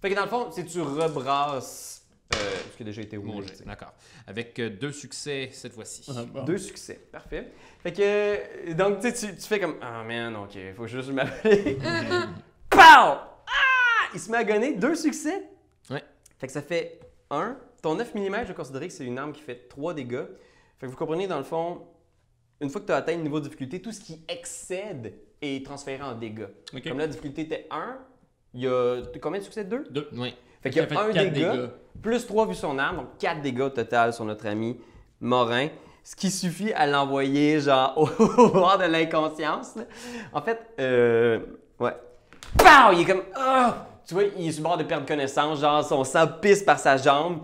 Fait que dans le fond, si tu rebrasses ce qui a déjà été Mon Will, jet, tu sais. d'accord. Avec 2 succès cette fois-ci. 2 succès, parfait. Fait que, donc, tu sais, tu fais comme, ah man, ok, faut juste m'appeler. Pow! Ah! Il se met à gonner, 2 succès. Ouais. Fait que ça fait 1. Ton 9 mm, je vais considérer que c'est une arme qui fait 3 dégâts. Fait que vous comprenez, dans le fond, une fois que tu as atteint le niveau de difficulté, tout ce qui excède est transféré en dégâts. Ok. Comme la difficulté était 1, il y a combien de succès? 2? 2. Oui. Fait qu'il y a Ça fait 1 4 dégât, dégâts. plus 3 vu son arme, donc 4 dégâts au total sur notre ami Morin. Ce qui suffit à l'envoyer, genre, au bord de l'inconscience. Là. En fait, ouais. Pow! Il est comme, ah! Tu vois, il est sur le bord de perdre connaissance, genre, son sang pisse par sa jambe.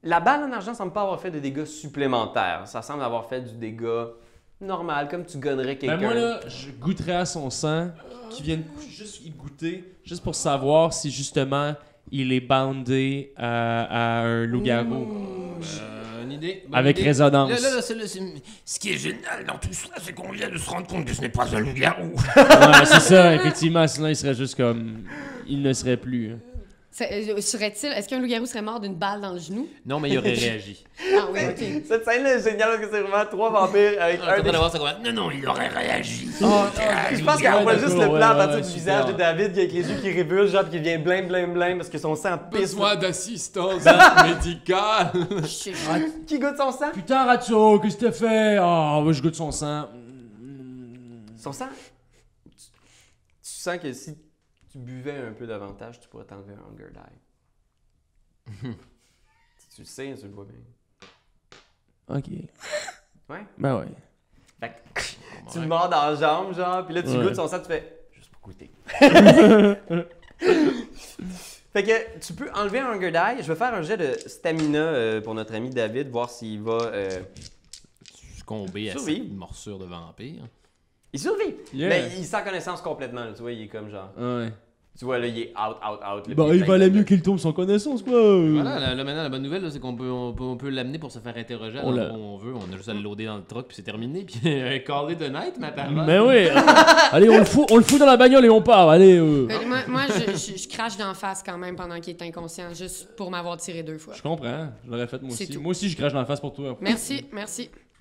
La balle en argent semble pas avoir fait de dégâts supplémentaires. Ça semble avoir fait du dégât normal, comme tu gonnerais quelqu'un. Ben moi, là, je goûterais à son sang, qui vienne juste y goûter, juste pour savoir si, justement, il est bandé à un loup-garou. Une idée. Bonne Avec idée. résonance. Là, ce qui est génial dans tout ça, c'est qu'on vient de se rendre compte que ce n'est pas un loup-garou. Ouais, c'est ça, effectivement. Sinon, il serait juste comme... Il ne serait plus. hein. Est-ce qu'un loup-garou serait mort d'une balle dans le genou? Non, mais il aurait réagi. Ah oui, OK. Cette scène-là est géniale parce que c'est vraiment 3 vampires avec un des... Non, il aurait réagi. Je pense qu'on voit juste le ouais, plan à ouais, partir ouais, du super. visage de David qui avec les yeux qui révulsent, genre, puis qui devient blême parce que son sang pisse. d'assistance médicale. Qui goûte son sang? Putain, Ratio, qu'est-ce que t'as fait? Ah, ouais, je goûte son sang. Son sang? Tu sens que si tu buvais un peu davantage, tu pourrais t'enlever un Hunger Die. Tu le sais, tu le vois bien. Ok. Ouais? Ben ouais. Fait que tu le mords dans la jambe, genre, puis là, tu Ouais. goûtes son sang, tu fais juste pour goûter. Fait que tu peux enlever un Hunger Die. Je vais faire un jet de stamina pour notre ami David, voir s'il va. Succomber à Survivre. cette morsure de vampire. Il survit! Yeah. Mais il sent connaissance complètement, là, tu vois, il est comme genre. Ouais. Tu vois, là, il est out. là, Bah, puis il plein valait de- mieux qu'il tombe sans connaissance, quoi. Voilà, là, maintenant, la bonne nouvelle, là, c'est qu'on peut l'amener pour se faire interroger à On l'endroit l'a. où on veut. On a juste à le loader dans le truck, puis c'est terminé. Puis call it a night, ma parole. Mais oui. Allez, on le fout dans la bagnole et on part. Allez. Moi, je crache d'en face quand même pendant qu'il est inconscient, juste pour m'avoir tiré 2 fois. Je comprends. Je l'aurais fait moi C'est aussi. tout. Moi aussi, je crache dans la face pour toi. Merci.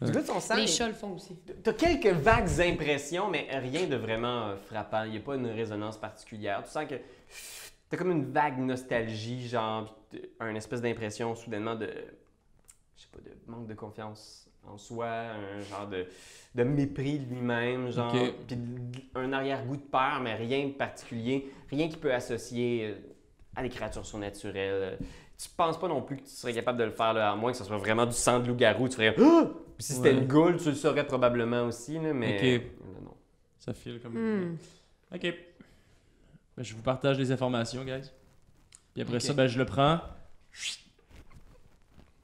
Tu goûtes son sang. Les mais chats le font aussi. T'as quelques vagues impressions, mais rien de vraiment frappant. Il n'y a pas une résonance particulière. Tu sens que t'as comme une vague nostalgie, genre, pis une espèce d'impression soudainement de, je sais pas, de manque de confiance en soi, un genre de mépris de lui-même, genre, Ok. puis un arrière-goût de peur, mais rien de particulier, rien qui peut associer à des créatures surnaturelles. Tu penses pas non plus que tu serais capable de le faire, là, à moins que ce soit vraiment du sang de loup-garou. Tu ferais ah! Puis si c'était Ouais. une goule, tu le saurais probablement aussi, là, mais Ok. non. Ça file comme. Hmm. Ok. Ben, je vous partage les informations, guys. Puis après Ok. ça, ben, je le prends.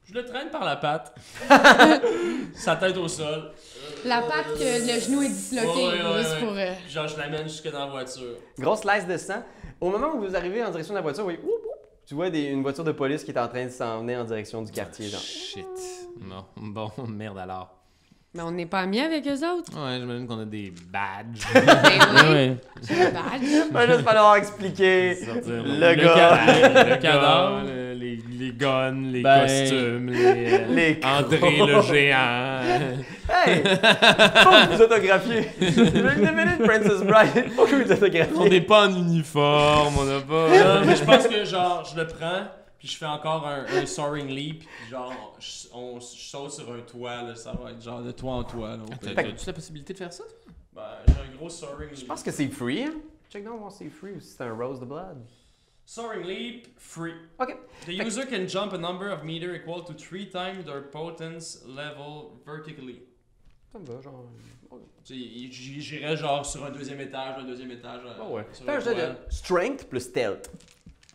Je le traîne par la patte. Sa tête au sol. La patte que le genou est disloqué, Ouais, juste ouais. pour... Genre, je l'amène jusque dans la voiture. Grosse laisse de sang. Au moment où vous arrivez en direction de la voiture, oui, tu vois une voiture de police qui est en train de s'en venir en direction du quartier. Genre. Shit. Bon, merde alors. Mais on n'est pas amis avec eux autres. Ouais, j'imagine qu'on a des badges. Ben oui, Ouais. j'ai le badge. Il va juste falloir expliquer Sortir le gars. le cadavre. les guns, les Ben, costumes, les André le géant. Hey! Faut que vous autographiez! Une Princess Bride! Faut que vous On autographiez! n'est pas en uniforme, on n'a pas. Non, mais je pense que genre, je le prends, puis je fais encore un soaring leap, puis genre, je saute sur un toit, là, ça va être genre de toit en toit. Là, T'as-tu la possibilité de faire ça? ben, j'ai un gros soaring leap. Je pense que c'est free, hein? Check donc voir si c'est free ou si c'est un Rose de Blood. Soaring leap, free. Ok. The user can jump a number of meters equal to 3 times their potence level vertically. Ça me va, genre. J'irais genre sur un deuxième étage. Oh ouais. Sur Fais un jeu de strength plus stealth.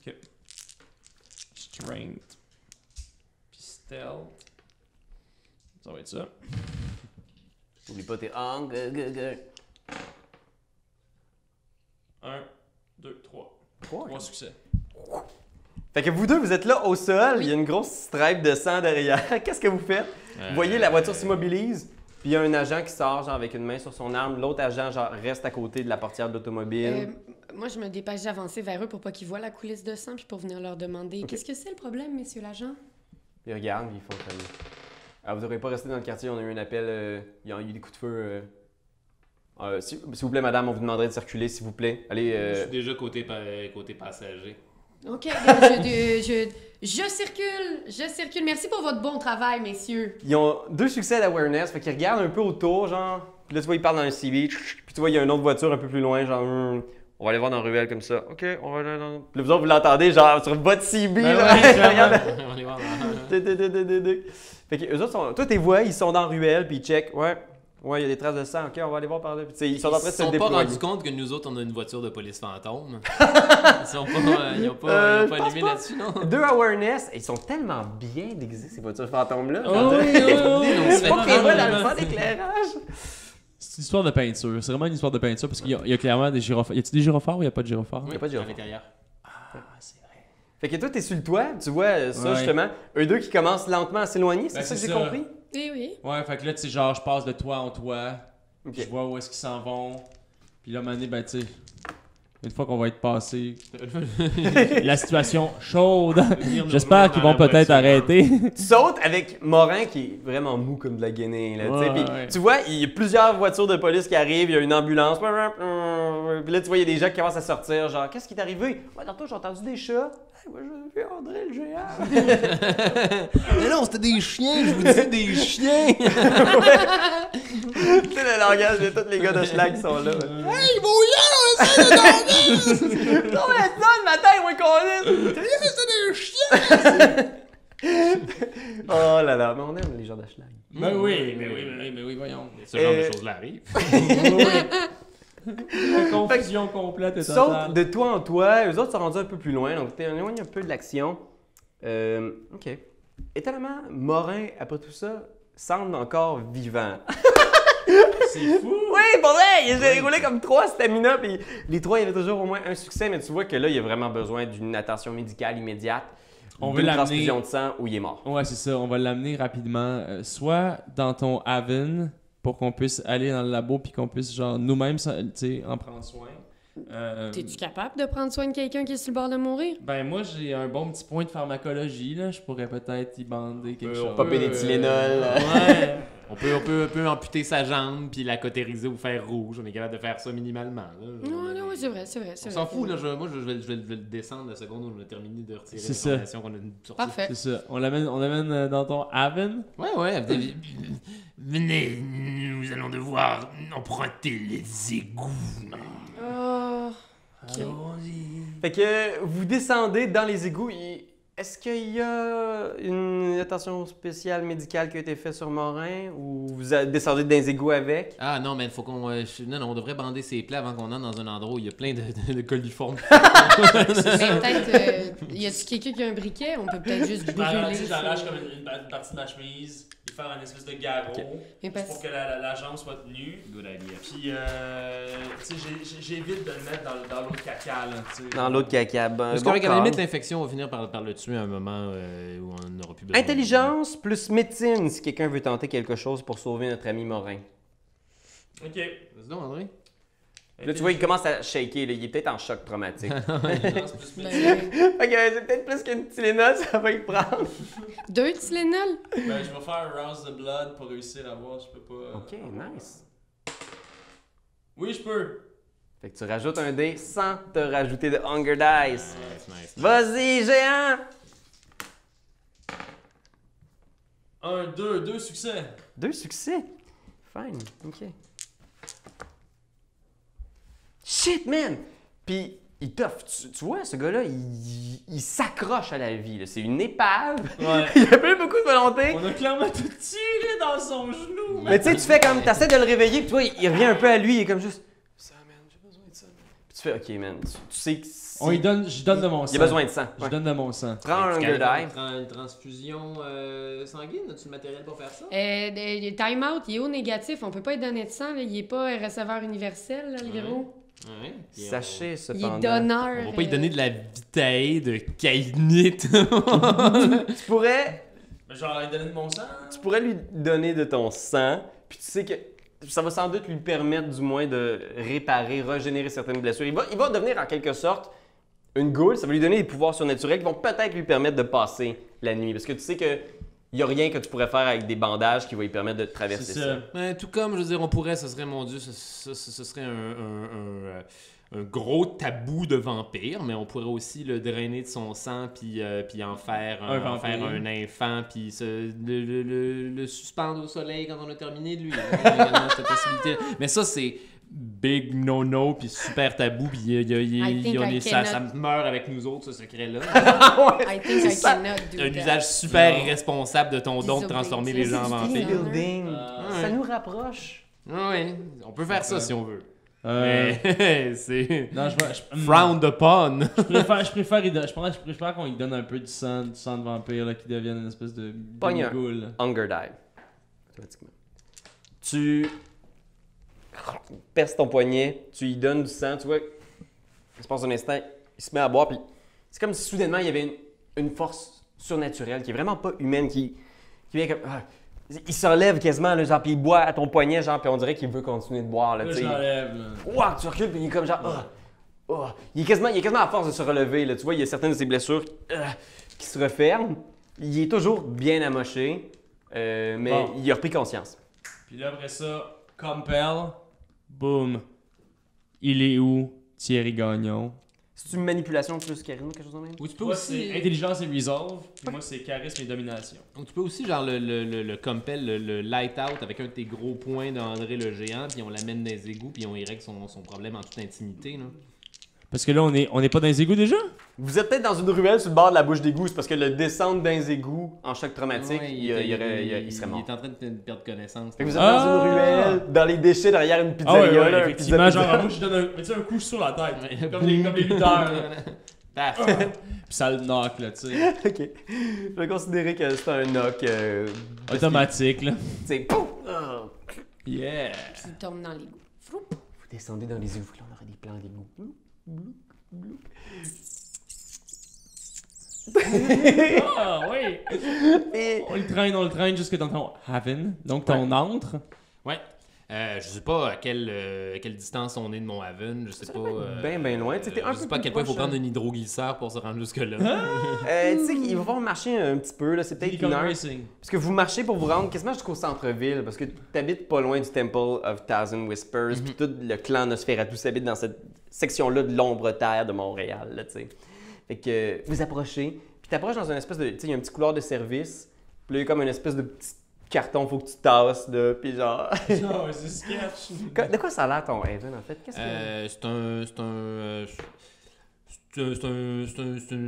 Ok. Strength. Puis stealth. Ça va être ça. N'oublie pas tes good. 1, 2, 3. 3 succès. Fait que vous deux, vous êtes là au sol, il y a une grosse stripe de sang derrière. Qu'est-ce que vous faites? Vous voyez, la voiture s'immobilise, puis il y a un agent qui sort genre avec une main sur son arme, l'autre agent genre reste à côté de la portière de l'automobile. Moi, je me dépêche d'avancer vers eux pour pas qu'ils voient la coulisse de sang, puis pour venir leur demander qu'est-ce que c'est le problème, messieurs l'agent? Ils regardent, puis ils font comme... Alors, vous n'aurez pas resté dans le quartier, on a eu un appel, il y a eu des coups de feu. S'il vous plaît, madame, on vous demanderait de circuler, s'il vous plaît. Allez. Je suis déjà côté passager. OK, je circule. Merci pour votre bon travail, messieurs. Ils ont 2 succès d'awareness, fait qu'ils regardent un peu autour, genre. Puis là, tu vois, ils parlent dans un CV. Puis tu vois, il y a une autre voiture un peu plus loin, genre. On va aller voir dans la ruelle comme ça. OK, on va aller dans. Puis là, vous autres, vous l'entendez, genre, sur votre CB, là. Regarde. On va aller voir. Fait que eux autres sont. Toi, tes vois, ils sont dans la ruelle, puis ils checkent. Ouais, il y a des traces de sang. OK, on va aller voir par là. Puis ils sont en train de se déployer. Ils sont pas rendus compte que nous autres, on a une voiture de police fantôme. Ils ont pas allumé là-dessus, non? 2 awareness, ils sont tellement bien déguisés, ces voitures fantômes-là. Oh, oui, C'est pas qu'ils voient dans le fond d'éclairage. C'est une histoire de peinture. C'est vraiment une histoire de peinture parce qu'il y a clairement des gyrophares. Y a-t-il des gyrophares ou y a pas de gyrophares? Il y a pas de gyrophare. À l'intérieur. C'est vrai. Fait que toi, t'es sur le toit, tu vois ça Ouais. justement. Eux deux qui commencent lentement à s'éloigner, c'est Ben, ça que c'est j'ai ça. compris? Oui. Ouais, fait que là, tu sais, genre, je passe de toit en toit. Ok. Je vois où est-ce qu'ils s'en vont. Puis là, mané, ben, tu sais, une fois qu'on va être passé, la situation chaude, j'espère qu'ils vont peut-être arrêter. Tu sautes avec Morin qui est vraiment mou comme de la guinée. Là, tu sais. Ouais, Puis ouais. tu vois, il y a plusieurs voitures de police qui arrivent, il y a une ambulance. Puis là, tu vois, il y a des gens qui commencent à sortir. Genre, qu'est-ce qui est arrivé? Ouais, tantôt, j'ai entendu des chats. Hey, moi, j'ai vu André le géant. Mais non, c'était des chiens, je vous dis des chiens! Tu sais, le langage de tous les gars de Schlag qui sont là. Hey, bouillon, on essaie de dormir! Non, mais non, le matin, moi, qu'on C'était des chiens! Oh là là, mais on aime les gens de Schlag. Ben oui, voyons. Ce genre de choses-là arrive. La confusion complète et Tu totale. sautes de toi en toi, eux autres sont rendus un peu plus loin, donc t'es éloigné un peu de l'action. OK. Étonnamment, Morin, après tout ça, semble encore vivant. C'est fou! Oui, pour vrai, il a déroulé comme 3 stamina, puis les 3, il y avait toujours au moins un succès, mais tu vois que là, il a vraiment besoin d'une attention médicale immédiate. On veut d'une l'amener- transfusion de sang ou il est mort. Ouais, c'est ça. On va l'amener rapidement, soit dans ton Haven, pour qu'on puisse aller dans le labo puis qu'on puisse genre nous-mêmes, tu sais, en prendre soin. T'es-tu capable de prendre soin de quelqu'un qui est sur le bord de mourir? Ben moi j'ai un bon petit point de pharmacologie là, je pourrais peut-être y bander quelque chose. popper des Tylenol. Ouais. On peut amputer sa jambe puis la cautériser ou faire rouge. On est capable de faire ça minimalement. Là. Non, c'est vrai. On s'en fout, là. Moi, je vais le descendre la seconde où on a terminé de retirer C'est ça. l'information qu'on a sortie. Parfait. C'est ça. On l'amène dans ton Haven. Ouais. Venez, nous allons devoir emprunter les égouts. Oh. Allons-y. Fait que vous descendez dans les égouts. Est-ce qu'il y a une attention spéciale médicale qui a été faite sur Morin ou vous descendez dans les égouts avec? Ah non, mais il faut qu'on. Non, on devrait bander ses plaies avant qu'on entre dans un endroit où il y a plein de coliformes. Mais peut-être, y a-tu quelqu'un qui a un briquet? On peut peut-être juste brûler. J'arrache ça. comme une partie de ma chemise, et faire un espèce de garrot, Mais parce- pour que la jambe soit tenue. Good idea. Puis, tu sais, j'évite de le mettre dans l'eau de caca, là, tu sais. Dans l'autre caca. Parce Bon qu'à la corps. limite, l'infection va finir par le tuer à un moment où on n'aura plus besoin. Intelligence plus médecine si quelqu'un veut tenter quelque chose pour sauver notre ami Morin. Ok. Vas-y donc, André. Là, tu vois, il commence à shaker. Là. Il est peut-être en choc traumatique. Intelligence plus Ben, médecine. Fait que c'est peut-être plus qu'une Tylenol, ça va y prendre. 2 Tylenol? Ben, je vais faire un Rouse the Blood pour réussir à voir, je peux pas... OK, nice. Oui, je peux. Fait que tu rajoutes un dé sans te rajouter de Hunger Dice. Nice. Vas-y, géant! 2 succès. 2 succès. Fine, ok. Shit, man! Puis, il toffe. Tu vois, ce gars-là, il s'accroche à la vie. Là. C'est une épave. Ouais. Il a pas eu beaucoup de volonté. On a clairement tout tiré dans son genou. Mais tu sais, tu fais comme, t'essaies de le réveiller, puis tu vois, il revient un peu à lui, il est comme juste... Ça, man, j'ai besoin de ça. Puis tu fais, ok, man, tu sais que... Je donne de mon sang. Il a besoin de sang. Je donne de mon sang. Prends un Hunger Die. Une transfusion sanguine, as-tu le matériel pour faire ça? Time out, il est au négatif. On peut pas lui donner de sang. Là. Il est pas receveur universel, là, le gros. Ouais. Sachez, Il est cependant... donneur. On va pas lui donner de la vitae de kainite. Tu pourrais... Mais genre, lui donner de mon sang? Tu pourrais lui donner de ton sang, puis tu sais que ça va sans doute lui permettre du moins de réparer, régénérer certaines blessures. Il va devenir en quelque sorte une goule, ça va lui donner des pouvoirs surnaturels qui vont peut-être lui permettre de passer la nuit. Parce que tu sais que il n'y a rien que tu pourrais faire avec des bandages qui va lui permettre de traverser C'est ça. ça. Tout comme, je veux dire, on pourrait, ce serait, mon Dieu, ce serait un gros tabou de vampire, mais on pourrait aussi le drainer de son sang, puis en faire un enfant, puis le suspendre au soleil quand on a terminé de lui. Il y a également cette possibilité. Mais ça, c'est big no-no, puis super tabou, puis ça meurt avec nous autres, ce secret-là. I think I cannot do Un that. usage super irresponsable de ton don de transformer les gens en vampires. Building. Ouais. Ça nous rapproche. Oui, on peut faire ça si on veut. Euh, Mais c'est Non, je frowned upon. je préfère qu'on lui donne un peu du sang de vampire, là, qui devienne une espèce de Pognard. goule. Hunger Die. Automatiquement. Tu perces ton poignet, tu lui donnes du sang, tu vois, il se passe un instant, il se met à boire, puis c'est comme si soudainement il y avait une force surnaturelle qui est vraiment pas humaine, qui vient comme... il se relève quasiment, là, genre, puis il boit à ton poignet, genre, puis on dirait qu'il veut continuer de boire, là, Là, tu sais. je l'enlève, là. Ouah, tu recules, puis il est comme genre... Il est quasiment à force de se relever, là. Tu vois, il y a certaines de ses blessures qui se referment. Il est toujours bien amoché, mais Bon. il a repris conscience. Puis là, après ça, compel, boum. Il est où, Thierry Gagnon? C'est une manipulation plus charisme, quelque chose de même? Ou tu peux Toi, aussi... c'est intelligence et resolve, puis moi, c'est charisme et domination. Ou tu peux aussi, genre, le compel, le light out avec un de tes gros points d'André le géant, puis on l'amène dans les égouts, puis on y règle son problème en toute intimité, là. Parce que là, on est pas dans les égouts déjà? Vous êtes peut-être dans une ruelle sur le bord de la bouche d'égout, c'est parce que le descendre dans les égouts en choc traumatique, Ouais, il serait mort. Il est en train de perdre connaissance. Fait que vous êtes dans une ruelle, dans les déchets derrière une pizzeria. là, un effectivement, pizza- genre, moi, je donne un coup sur la tête, comme les lutteurs, là. Paf! Puis ça le knock, là, tu sais. Ok. Je vais considérer que c'est un knock. Automatique, là. C'est pouf! Ah. Yeah! Puis il tombe dans l'égout. Froup. Vous descendez dans les égouts, là on aurait des plans d'égout. Ah, oui! Et On le traîne jusque dans ton haven, donc ton antre. Ouais. Je sais pas à quelle distance on est de mon haven, je sais pas. ben loin. Tu sais, t'es un je sais peu pas à plus quel point il faut proche, prendre un hydroglisseur pour se rendre jusque-là. tu sais, il va falloir marcher un petit peu, là, c'est peut-être Silicon une heure. Racing. Parce que vous marchez pour vous rendre quasiment jusqu'au centre-ville, parce que t'habites pas loin du Temple of Thousand Whispers, puis tout le clan Nosferatu s'habite dans cette section-là de l'ombre-terre de Montréal, là, tu sais. Fait que vous approchez, puis t'approches dans une espèce de... Tu sais, il y a un petit couloir de service, puis là, il y a comme une espèce de petit carton, faut que tu tasses, là, puis genre... Oh, c'est sketch. De quoi ça a l'air ton Haven, en fait? Qu'est-ce que...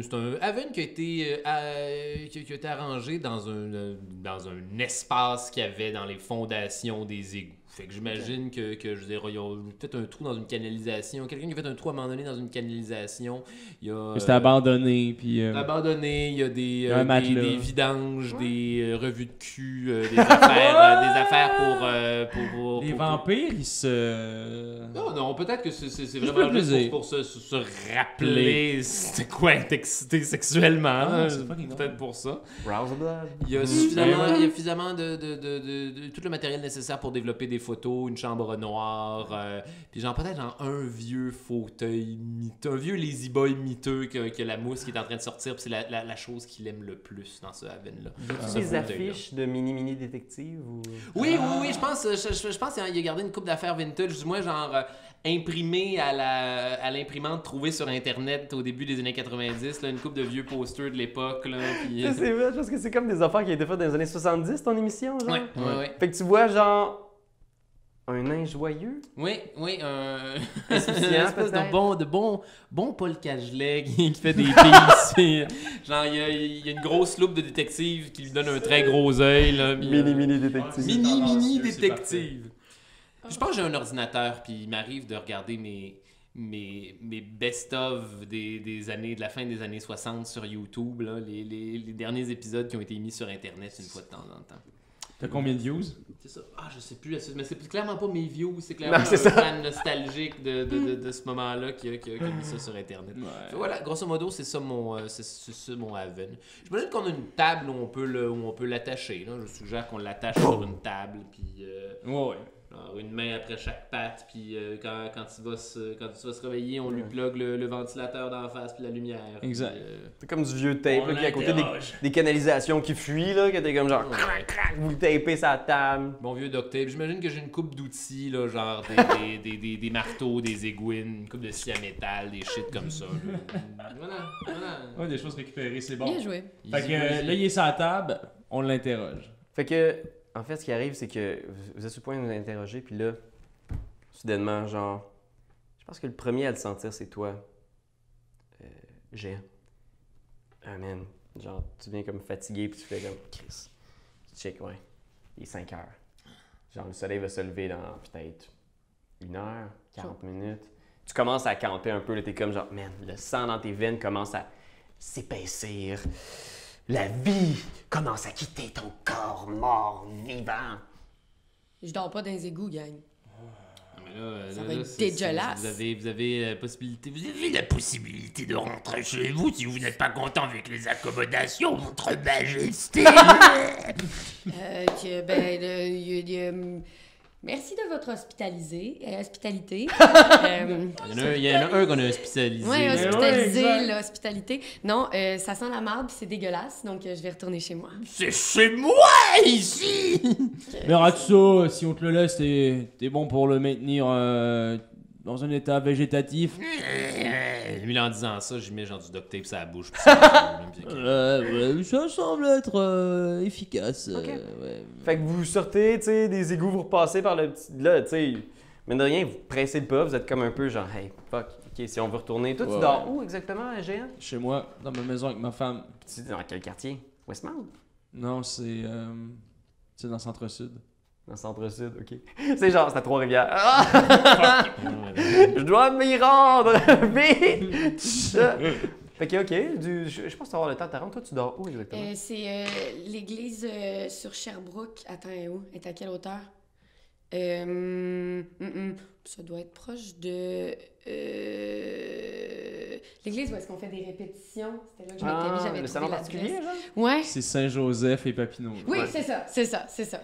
C'est un haven qui a été arrangé dans un espace qu'il y avait dans les fondations des égouts. Fait que j'imagine que je veux dire, ils ont fait un trou dans une canalisation. Quelqu'un qui a fait un trou à un moment donné dans une canalisation. Il y a, C'était abandonné, puis... abandonné, il y a un matelas. des vidanges, des revues de cul, des affaires pour Les vampires, ils se... non, peut-être que c'est Juste vraiment pour le juste plaisir. pour se rappeler c'était quoi être excité sexuellement. Ah, c'est fucking Peut-être pour ça. Rouse of Blood. Il y a suffisamment de tout le matériel nécessaire pour développer des les photos, une chambre noire, puis genre peut-être genre un vieux fauteuil miteux, un vieux lazy boy miteux que la mousse qui est en train de sortir, puis c'est la chose qu'il aime le plus dans ce Haven-là. Ce Des fauteuil-là. affiches de mini détectives ou... Oui, je pense qu'il a gardé une coupe d'affaires vintage, du moins genre imprimé à l'imprimante trouvée sur Internet au début des années 90, là, une coupe de vieux posters de l'époque. Là, puis, Ça, c'est vrai, parce que c'est comme des affaires qui ont été faites dans les années 70, ton émission, genre. Ouais. Fait que tu vois, genre, un nain joyeux. Oui, un Insouciant, espèce peut-être. de bon Paul Cagelet qui fait des pistes. Genre, il y a une grosse loupe de détective qui lui donne un très gros œil. Là, puis, Mini détective. mini C'est détective. Puis je pense que j'ai un ordinateur, puis il m'arrive de regarder mes best-of des années, de la fin des années 60 sur YouTube, là, les derniers épisodes qui ont été mis sur Internet une fois de temps en temps. T'as combien de views? C'est ça. Ah, je sais plus, mais c'est clairement pas mes views, c'est clairement Non, c'est un ça. fan nostalgique de ce moment-là qui a mis ça sur Internet. Ouais. Fait voilà, grosso modo, c'est ça mon Haven. J'imagine qu'on a une table où on peut l'attacher. Là. Je suggère qu'on l'attache sur une table, puis Ouais. alors, une main après chaque patte, puis quand tu vas se réveiller, on lui plug le ventilateur d'en face, puis la lumière. Exact. Puis, C'est comme du vieux tape, On là, qui est à côté l'interroge. des canalisations qui fuient, là, que t'es comme genre, crac, crac, vous le tapez sa table. bon vieux duct tape. J'imagine que j'ai une coupe d'outils, là, genre des marteaux, des aiguines, une coupe de scie à métal, des shit comme ça. Là. Voilà. Ouais, des choses récupérées, c'est bon. Bien joué. Fait que là, il est sur la table, on l'interroge. Fait que, en fait, ce qui arrive, c'est que vous êtes sur le point de nous interroger, puis là, soudainement, genre, je pense que le premier à le sentir, c'est toi, Géant. Ah, man. Genre, tu viens comme fatigué, puis tu fais comme, Chris, tu check, ouais, il est 5 heures. Genre, le soleil va se lever dans peut-être 1 heure, 40 minutes. Tu commences à compter un peu, là, t'es comme genre, man, le sang dans tes veines commence à s'épaissir. La vie commence à quitter ton corps mort vivant. Je dors pas dans les égouts, gang. Mais là, Ça là, va là, être c'est- dégueulasse. Vous avez la possibilité. Vous avez la possibilité de rentrer chez vous si vous n'êtes pas content avec les accommodations, votre majesté. Merci de votre hospitalité. Il y en a un qu'on a hospitalisé. Oui, là. hospitalisé, exact. l'hospitalité. Non, ça sent la marde puis c'est dégueulasse, donc je vais retourner chez moi. C'est chez moi, ici. Mais rate ça, si on te le laisse, t'es bon pour le maintenir dans un état végétatif. Lui, en disant ça, j'y mets genre du duct tape sur la bouche. puis ça, Ça semble être efficace. Ok. Ouais. Fait que vous sortez, tu sais, des égouts, vous repassez par le petit... Là, tu sais, mais de rien, vous pressez le pas, vous êtes comme un peu genre, hey, fuck, ok, si on veut retourner. Toi, tu Ouais. dors où exactement, Géant? Chez moi, dans ma maison avec ma femme. Tu dans quel quartier? Westmount? Non, c'est dans le centre-sud. Dans le centre-sud, ok. C'est genre, c'est à Trois-Rivières. Ah! Je dois m'y rendre! Vite! Fait que, ok, je pense que tu vas avoir le temps de te rendre. Toi, tu dors où exactement? C'est l'église sur Sherbrooke. Attends, elle est où? Elle est à quelle hauteur? Ça doit être proche de... L'église où est-ce qu'on fait des répétitions? C'était là que je m'étais mis, j'avais le trouvé salon l'adresse. particulier, genre? Ouais. C'est Saint-Joseph et Papineau. là. Oui, Ouais. c'est ça. Parce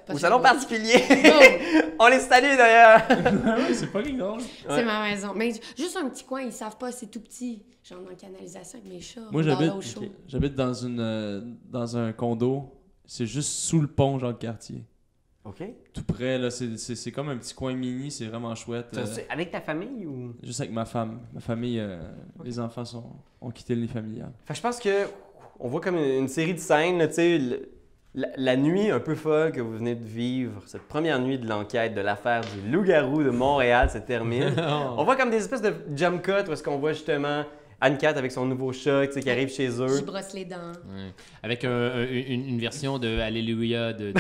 Au que salon j'ai- particulier! Boom! On les salue d'ailleurs! Ah ouais, c'est pas drôle. C'est ma maison. Mais juste un petit coin, ils savent pas, c'est tout petit. Genre dans la canalisation avec mes chats. Moi, on dort j'habite là au chaud. j'habite dans un condo. C'est juste sous le pont, genre, le quartier. Ok. Tout près, là, c'est comme un petit coin mini, c'est vraiment chouette. Avec ta famille ou? Juste avec ma femme. Ma famille, les enfants ont quitté le nid familial. Fait que je pense que on voit comme une série de scènes, là, tu sais, la nuit un peu folle que vous venez de vivre, cette première nuit de l'enquête de l'affaire du loup-garou de Montréal se termine. On voit comme des espèces de jump cuts où est-ce qu'on voit justement Anne-Cat avec son nouveau chat, tu sais, qui arrive chez Je eux. brosse les dents. Ouais. Avec une version de Alléluia de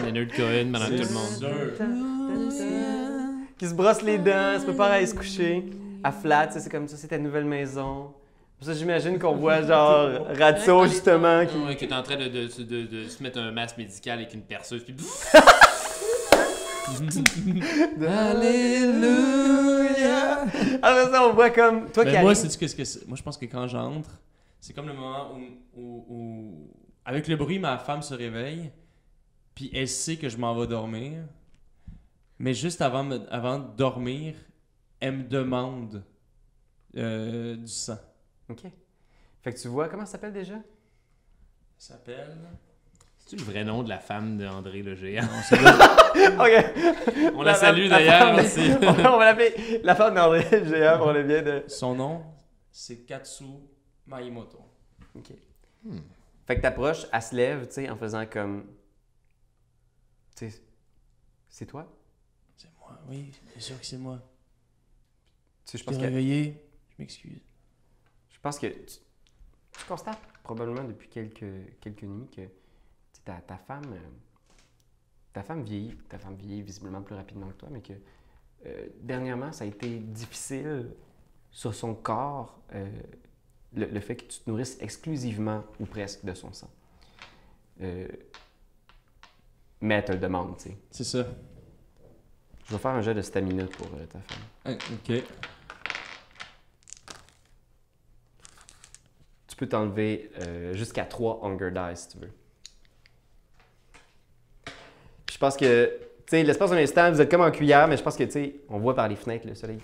Leonard Cohen pendant que tout le monde. Qui se brosse les dents, se prépare à aller se coucher, à flat, tu sais, c'est comme ça, c'est ta nouvelle maison. Pour ça, j'imagine qu'on voit genre Ratso justement qui. Ouais, qui est en train de se mettre un masque médical avec une perceuse. Puis... Alléluia! Après ça, on voit comme toi qui Ben moi, arrives. sais-tu qu'est-ce que c'est? Moi, je pense que quand j'entre, c'est comme le moment où, avec le bruit, ma femme se réveille, puis elle sait que je m'en vais dormir. Mais juste avant de dormir, elle me demande du sang. OK. Fait que tu vois, comment ça s'appelle déjà? Ça s'appelle... C'est-tu le vrai nom de la femme d'André le Géant? OK. On la salue d'ailleurs, femme- merci. on va l'appeler la femme d'André le Géant pour le bien de... Son nom, c'est Katsu Maimoto. OK. Fait que t'approches, elle se lève, tu sais, en faisant comme... Tu sais, c'est toi? C'est moi, oui, c'est sûr que c'est moi. Tu sais, je Je pense t'ai que... réveillé, je m'excuse. Je pense que tu constates probablement depuis quelques nuits que ta femme vieillit. Ta femme vieillit visiblement plus rapidement que toi, mais que dernièrement, ça a été difficile sur son corps, le fait que tu te nourrisses exclusivement ou presque de son sang. Mais elle te le demande, tu sais. C'est ça. Je vais faire un jet de stamina pour ta femme. OK. Tu peux t'enlever jusqu'à 3 Hunger Dice si tu veux. Puis je pense que, tu sais, l'espace d'un instant, vous êtes comme en cuillère, mais je pense que, tu sais, on voit par les fenêtres le soleil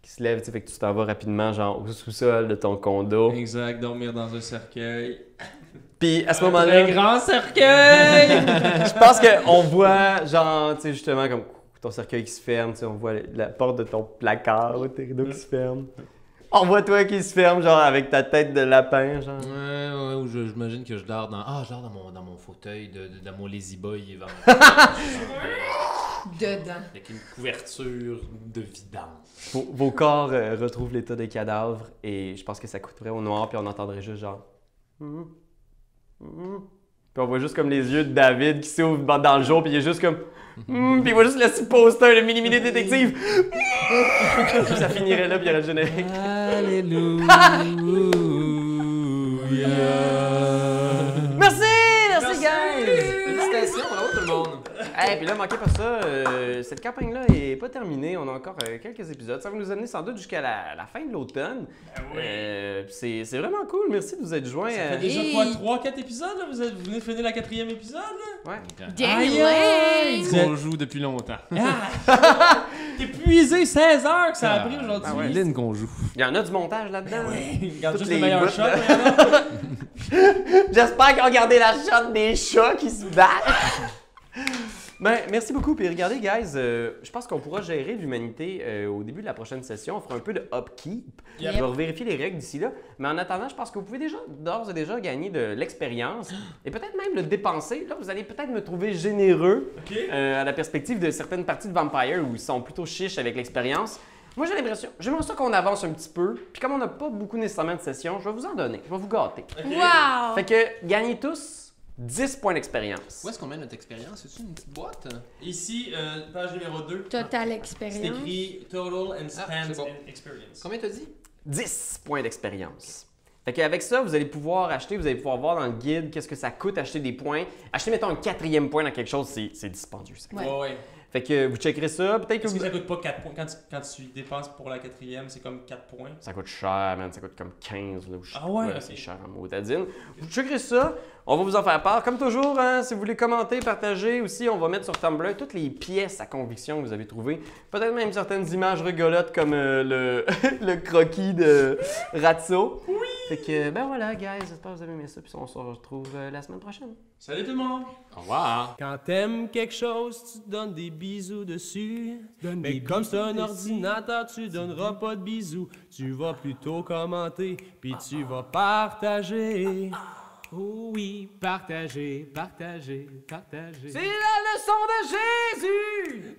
qui se lève, tu sais, fait que tu t'en vas rapidement, genre, au sous-sol de ton condo. Exact, dormir dans un cercueil. Puis à ce Un moment-là, très grand cercueil! je pense qu'on voit, genre, tu sais, justement, comme ton cercueil qui se ferme, tu sais, on voit la porte de ton placard, tes rideaux qui se ferment. On voit toi qui se ferme, genre, avec ta tête de lapin, genre. Ouais, ou j'imagine que je dors dans... Ah, je dors dans mon fauteuil, dans mon lazy boy éventuellement. Dedans. Avec une couverture de vidange. Vos corps retrouvent l'état des cadavres et je pense que ça coûterait au noir, puis on entendrait juste genre... Puis on voit juste comme les yeux de David qui s'ouvrent dans le jour, puis il est juste comme... Puis il voit juste le petit poster, le mini détective. Puis ça finirait là, puis il y aurait le générique. Alléluia. Merci guys! Félicitations, bravo tout le monde. Hey, puis là, manquez pas ça, cette campagne-là est pas terminée. On a encore quelques épisodes. Ça va nous amener sans doute jusqu'à la fin de l'automne. C'est vraiment cool. Merci de vous être joints. Ça fait déjà quoi, 3-4 épisodes, là? Vous venez de finir la 4e épisode, là? Ouais. Dang, ouais! On joue depuis longtemps. T'es épuisé 16 heures que ça a pris aujourd'hui. Ah ouais. Lynn qu'on joue. Il y en a du montage là-dedans. Regarde Toutes juste les le meilleur bouts, shot. là. Regarde. J'espère qu'ils ont gardé la shot des chats qui se battent. Ben, merci beaucoup. Puis regardez, guys, je pense qu'on pourra gérer l'humanité au début de la prochaine session. On fera un peu de upkeep. Yep. Je vais vérifier les règles d'ici là. Mais en attendant, je pense que vous pouvez d'ores et déjà gagner de l'expérience et peut-être même le dépenser. Là, vous allez peut-être me trouver généreux à la perspective de certaines parties de Vampire où ils sont plutôt chiches avec l'expérience. Moi, j'ai l'impression, j'aimerais ça qu'on avance un petit peu. Puis comme on n'a pas beaucoup nécessairement de sessions, je vais vous en donner. Je vais vous gâter. Wow! Fait que gagnez tous 10 points d'expérience. Où est-ce qu'on met notre expérience? C'est-tu une petite boîte? Ici, page numéro 2. Total C'est expérience. écrit Total and Spent c'est bon. Experience. Combien t'as dit? 10 points d'expérience. Fait qu'avec ça, vous allez pouvoir acheter, vous allez pouvoir voir dans le guide qu'est-ce que ça coûte acheter des points. Acheter, mettons, un 4e point dans quelque chose, c'est dispendieux. Ça. Ouais. Ouais. Fait que vous checkerez ça. Peut-être que Est-ce que vous... ça coûte pas 4 points? Quand tu dépenses pour la 4e, c'est comme 4 points. Ça coûte cher, man. Ça coûte comme 15. Là, Ah ouais? C'est cher en motadine. Vous checkerez ça. On va vous en faire part. Comme toujours, hein, si vous voulez commenter, partager aussi, on va mettre sur Tumblr toutes les pièces à conviction que vous avez trouvées. Peut-être même certaines images rigolotes comme le, le croquis de Ratso. Oui! Fait que, ben voilà, guys. J'espère que vous avez aimé ça. Puis on se retrouve la semaine prochaine. Salut tout le monde! Au revoir. Quand t'aimes quelque chose, tu donnes des bisous dessus. Mais comme c'est un ordinateur, tu donneras pas de bisous. Tu vas plutôt commenter, puis tu vas partager. Oh oui, partagez, partagez, partagez. C'est la leçon de Jésus!